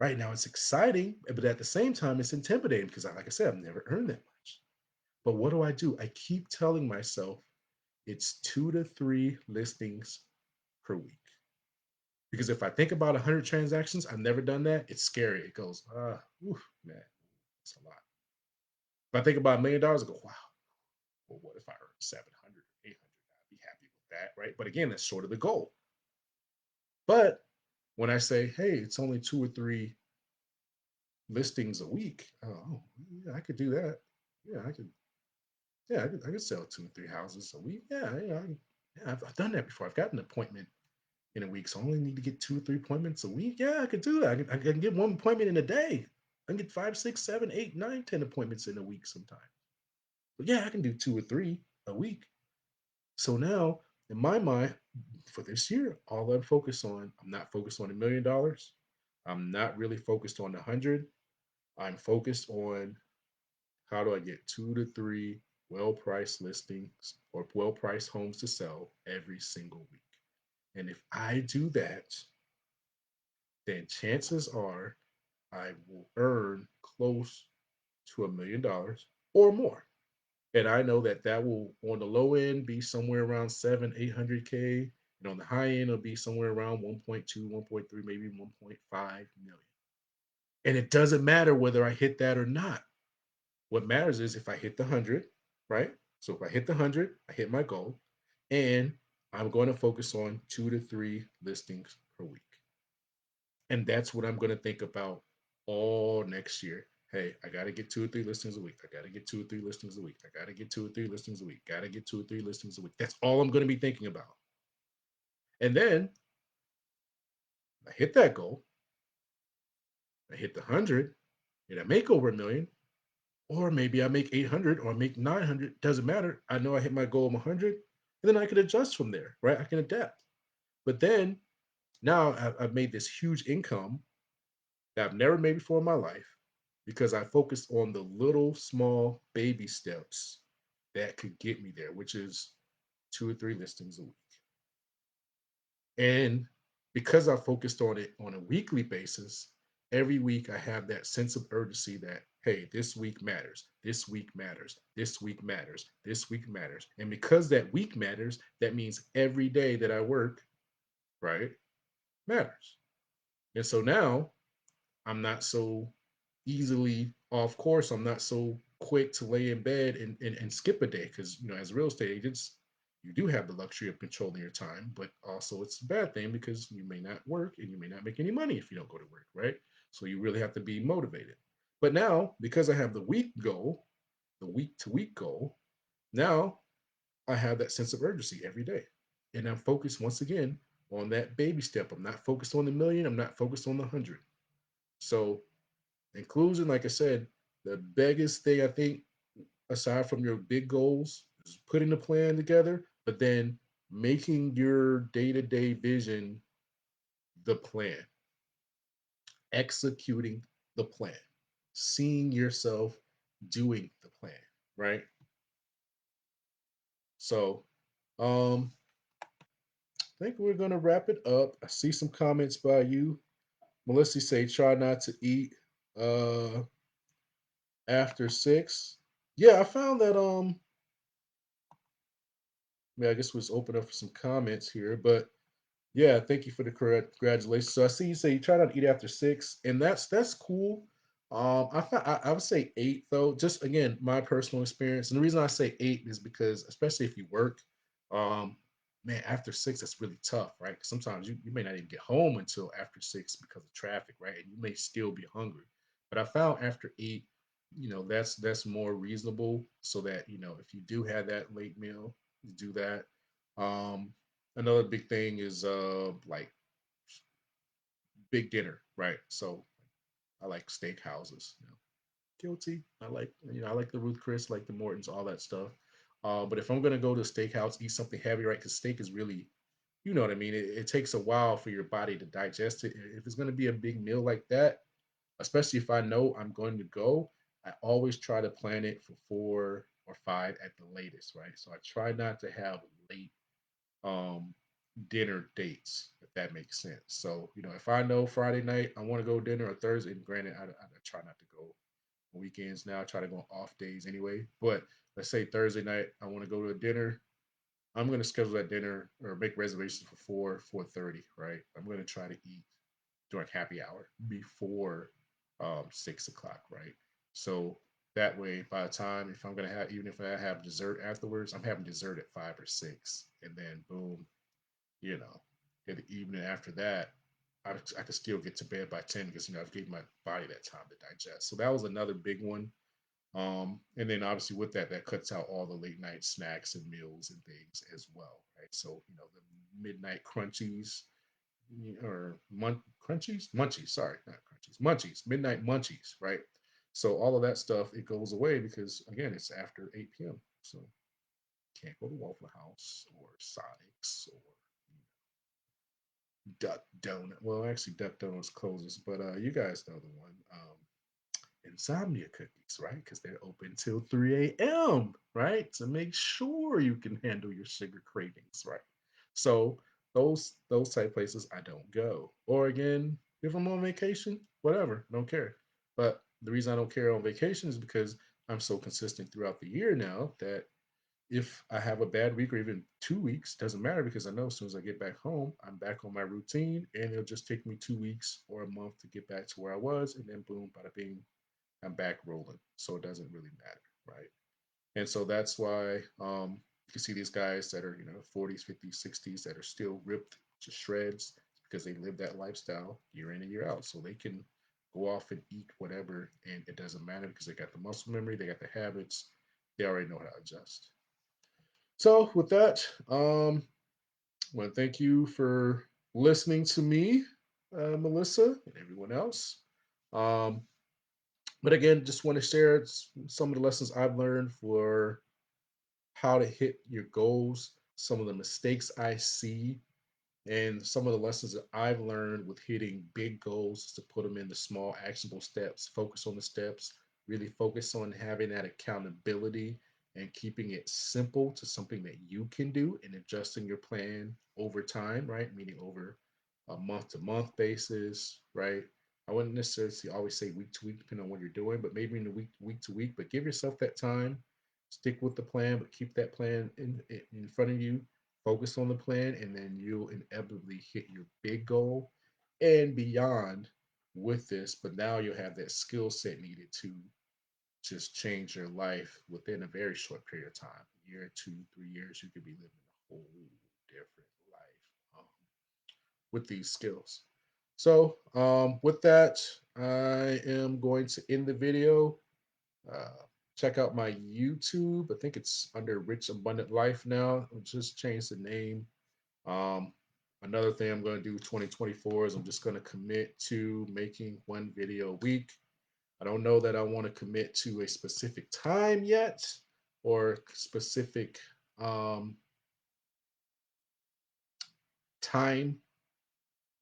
Right now, it's exciting, but at the same time, it's intimidating because, like I said, I've never earned that much. But what do? I keep telling myself it's 2 to 3 listings per week. Because if I think about 100 transactions, I've never done that. It's scary. It goes, oof, man, that's a lot. If I think about $1 million, I go, wow, well, what if I earn 700 or 800? I'd be happy with that, right? But again, that's sort of the goal. But when I say, hey, it's only 2 or 3 listings a week. Oh, yeah, I could do that. Yeah, I could. Yeah, I could sell 2 or 3 houses a week. Yeah, I've done that before. I've got an appointment in a week, so I only need to get 2 or 3 appointments a week. Yeah, I could do that. I can get one appointment in a day. I can get 5, 6, 7, 8, 9, 10 appointments in a week sometimes. But yeah, I can do 2 or 3 a week. So now, in my mind, for this year, all I'm focused on, I'm not focused on $1 million. I'm not really focused on 100. I'm focused on how do I get 2 to 3 well priced listings or well priced homes to sell every single week? And if I do that, then chances are I will earn close to $1 million or more. And I know that that will, on the low end, be somewhere around 7, 800K. And on the high end, it'll be somewhere around 1.2, 1.3, maybe 1.5 million. And it doesn't matter whether I hit that or not. What matters is if I hit the 100, right? So if I hit the 100, I hit my goal. And I'm going to focus on 2 to 3 listings per week. And that's what I'm going to think about all next year. Hey, I got to get 2 or 3 listings a week. I got to get 2 or 3 listings a week. I got to get 2 or 3 listings a week. Got to get 2 or 3 listings a week. That's all I'm going to be thinking about. And then I hit that goal. I hit the 100 and I make over a million. Or maybe I make 800 or I make 900. Doesn't matter. I know I hit my goal of 100. And then I can adjust from there, right? I can adapt. But then now I've made this huge income that I've never made before in my life because I focused on the little small baby steps that could get me there, which is 2 or 3 listings a week. And because I focused on it on a weekly basis, every week I have that sense of urgency that, hey, this week matters, this week matters, this week matters, this week matters. And because that week matters, that means every day that I work, right, matters. And so now I'm not so easily off course. I'm not so quick to lay in bed and skip a day because, as real estate agents, you do have the luxury of controlling your time, but also it's a bad thing because you may not work and you may not make any money if you don't go to work, right? So you really have to be motivated. But now, because I have the week goal, the week to week goal, now I have that sense of urgency every day. And I'm focused once again on that baby step. I'm not focused on the million, I'm not focused on the 100. So inclusion, like I said, the biggest thing I think, aside from your big goals, is putting the plan together, but then making your day to day vision the plan, executing the plan, seeing yourself doing the plan, right? So, I think we're gonna wrap it up. I see some comments by you, Melissa. Say try not to eat uh after 6. Yeah, I found that I guess was open up for some comments here, but yeah, thank you for the congratulations. So I see you say you try not to eat after 6, and that's cool. I would say 8 though. Just again, my personal experience, and the reason I say 8 is because especially if you work, um, man, after 6 that's really tough, right? Sometimes you may not even get home until after 6 because of traffic, right? And you may still be hungry. But I found after 8, that's more reasonable, so that if you do have that late meal, you do that. Um, Another big thing is like big dinner, right? So I like steak houses. Guilty. I like the Ruth Chris, like the Mortons, all that stuff. But if I'm gonna go to a steakhouse, eat something heavy, right? Because steak is really, you know what I mean. It takes a while for your body to digest it. If it's gonna be a big meal like that, especially if I know I'm going to go, I always try to plan it for 4 or 5 at the latest, right? So I try not to have late um dinner dates, if that makes sense. So, if I know Friday night I want to go dinner or Thursday, and granted, I try not to go on weekends now. I try to go on off days anyway. But let's say Thursday night I want to go to a dinner. I'm going to schedule that dinner or make reservations for 4:30. Right. I'm going to try to eat during happy hour before 6 o'clock. Right. So that way, by the time, if I'm going to have, even if I have dessert afterwards, I'm having dessert at 5 or 6, and then boom, you know, in the evening after that, I could still get to bed by 10 because, I've given my body that time to digest. So that was another big one. And then obviously with that, that cuts out all the late night snacks and meals and things as well, right? So, the midnight crunchies or crunchies, munchies, sorry, not crunchies, munchies, midnight munchies, right? So all of that stuff, it goes away because again, it's after 8 p.m. So can't go to Waffle House or Sonic's or Duck Donut. Well, actually, Duck Donuts closes, but you guys know the one. Insomnia cookies, right? Because they're open till 3 a.m., right? To make sure you can handle your sugar cravings, right? So those type places I don't go. Or again, if I'm on vacation, whatever, don't care. But the reason I don't care on vacation is because I'm so consistent throughout the year now that if I have a bad week or even 2 weeks, doesn't matter because I know as soon as I get back home, I'm back on my routine and it'll just take me 2 weeks or a month to get back to where I was. And then boom, bada bing, I'm back rolling. So it doesn't really matter. Right. And so that's why you can see these guys that are, 40s, 50s, 60s that are still ripped to shreds because they live that lifestyle year in and year out. So they can go off and eat whatever and it doesn't matter because they got the muscle memory, they got the habits, they already know how to adjust. So with that, I want to thank you for listening to me, Melissa, and everyone else. Um, but again, just want to share some of the lessons I've learned for how to hit your goals, some of the mistakes I see, and some of the lessons that I've learned with hitting big goals is to put them into small, actionable steps, focus on the steps, really focus on having that accountability and keeping it simple to something that you can do and adjusting your plan over time, right? Meaning over a month to month basis, right? I wouldn't necessarily always say week to week, depending on what you're doing, but maybe in the week to week. But give yourself that time, stick with the plan, but keep that plan in front of you. Focus on the plan, and then you'll inevitably hit your big goal and beyond with this. But now you'll have that skill set needed to just change your life within a very short period of time. A year, 2, 3 years, you could be living a whole different life with these skills. So, with that, I am going to end the video. Uh, Check out my YouTube. I think it's under Rich Abundant Life now. I'll just change the name. Um, Another thing I'm going to do 2024 is I'm just going to commit to making one video a week. I don't know that I want to commit to a specific time yet or specific um, time.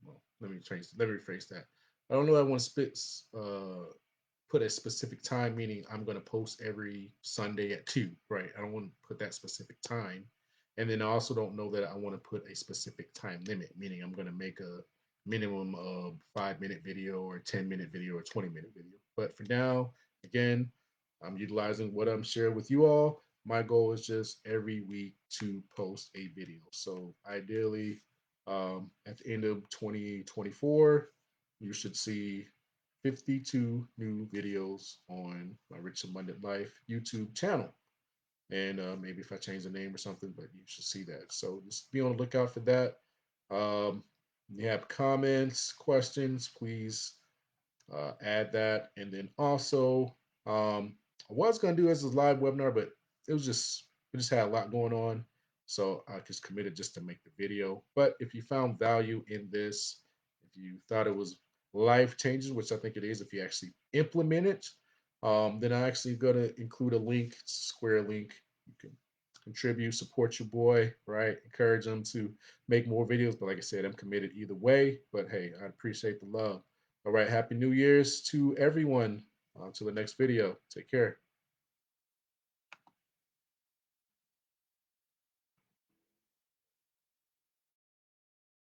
Well, let me rephrase that. I don't know. I want to put a specific time, meaning I'm going to post every Sunday at 2, right? I don't want to put that specific time. And then I also don't know that I want to put a specific time limit, meaning I'm going to make a minimum of 5-minute video or 10-minute video or 20-minute video. But for now, again, I'm utilizing what I'm sharing with you all. My goal is just every week to post a video. So ideally, at the end of 2024, you should see 52 new videos on my Rich Abundant Life YouTube channel. And maybe if I change the name or something, but you should see that. So just be on the lookout for that. If you have comments, questions, please add that. And then also, I was going to do this as a live webinar, but it was just, we just had a lot going on. So I just committed just to make the video. But if you found value in this, if you thought it was life changing, which I think it is, if you actually implement it, then I actually going to include a link, square link. You can contribute, support your boy, right? Encourage him to make more videos. But like I said, I'm committed either way. But hey, I appreciate the love. All right. Happy New Year's to everyone. Until the next video. Take care.